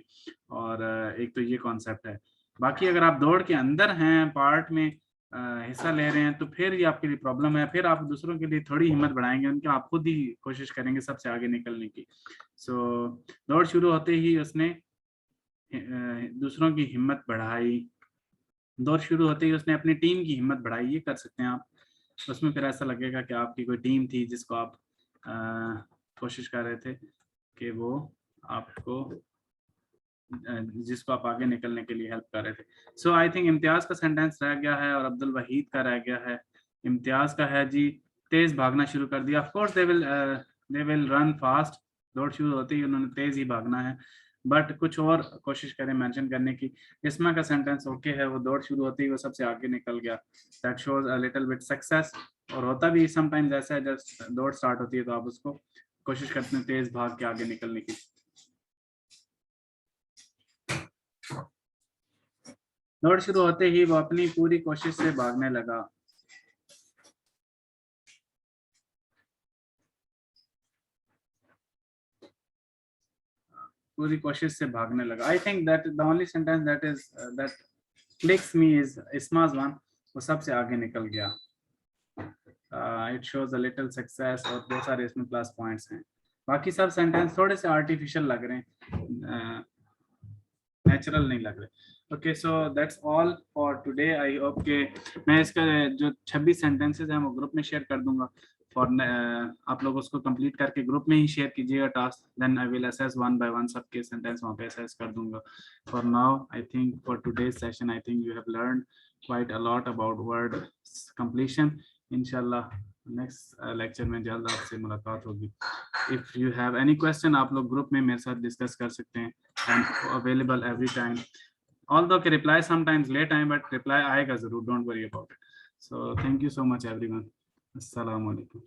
[SPEAKER 1] और एक तो ये कॉन्सेप्ट है। बाकी अगर आप दौड़ के अंदर हैं, पार्ट में हिस्सा ले रहे हैं, तो फिर ये आपके लिए प्रॉब्लम है। फिर आप दूसरों के लिए थोड़ी हिम्मत बढ़ाएंगे उनके, आप खुद ही कोशिश करेंगे सबसे आगे निकलने की। सो दौड़ शुरू होते ही उसने दूसरों की हिम्मत बढ़ाई। दौड़ शुरू होते ही उसने अपनी टीम की हिम्मत बढ़ाई, ये कर सकते हैं आप। उसमें फिर ऐसा लगेगा कि आपकी कोई टीम थी जिसको आप कोशिश कर रहे थे कि वो आपको जिसको आप आगे निकलने के लिए हेल्प कर रहे थे। सो आई थिंक इम्तियाज का सेंटेंस रह गया है और अब्दुल वहीद का रह गया है। इम्तियाज का है जी, तेज भागना शुरू कर दिया। Of course they will run fast. दौड़ शुरू होती ही उन्होंने तेज ही भागना है, बट कुछ और कोशिश करें मेंशन करने की। इसमा का सेंटेंस ओके है, वो दौड़ शुरू होती ही वो सबसे आगे निकल गया। That shows a little bit success. और होता भी समटाइम्स ऐसा है, जब दौड़ स्टार्ट होती है तो आप उसको कोशिश करते हैं तेज भाग के आगे निकलने की। दौड़ शुरू होते ही वो अपनी पूरी कोशिश से भागने लगा। पूरी कोशिश से भागने लगा। I think that the only sentence that is that clicks me is Isma's one. वो सबसे आगे निकल गया। It shows a little success, और बहुत सारे इसमें प्लस पॉइंट्स हैं। बाकी सब सेंटेंस थोड़े से आर्टिफिशियल लग रहे हैं, नेचुरल नहीं लग रहे। Okay, so that's all for today. I hope के मैं इसका जो 26 सेंटेंसेस हैं वो ग्रुप में शेयर कर दूंगा। फॉर आप लोग उसको कंप्लीट करके ग्रुप में ही शेयर कीजिएगा task. Then I will assess one by one सबके सेंटेंस वहाँ पे असेस कर दूंगा। For now I think for today's session I think you have learn quite a lot about word completion. इंशाल्लाह नेक्स्ट लेक्चर में जल्द आपसे मुलाकात होगी। If you have any question आप लोग ग्रुप में मेरे साथ डिस्कस कर सकते हैं। I am available every time, although के reply sometimes late time, but reply आएगा जरूर, don't worry about it. So thank you so much everyone. Assalamu alaikum.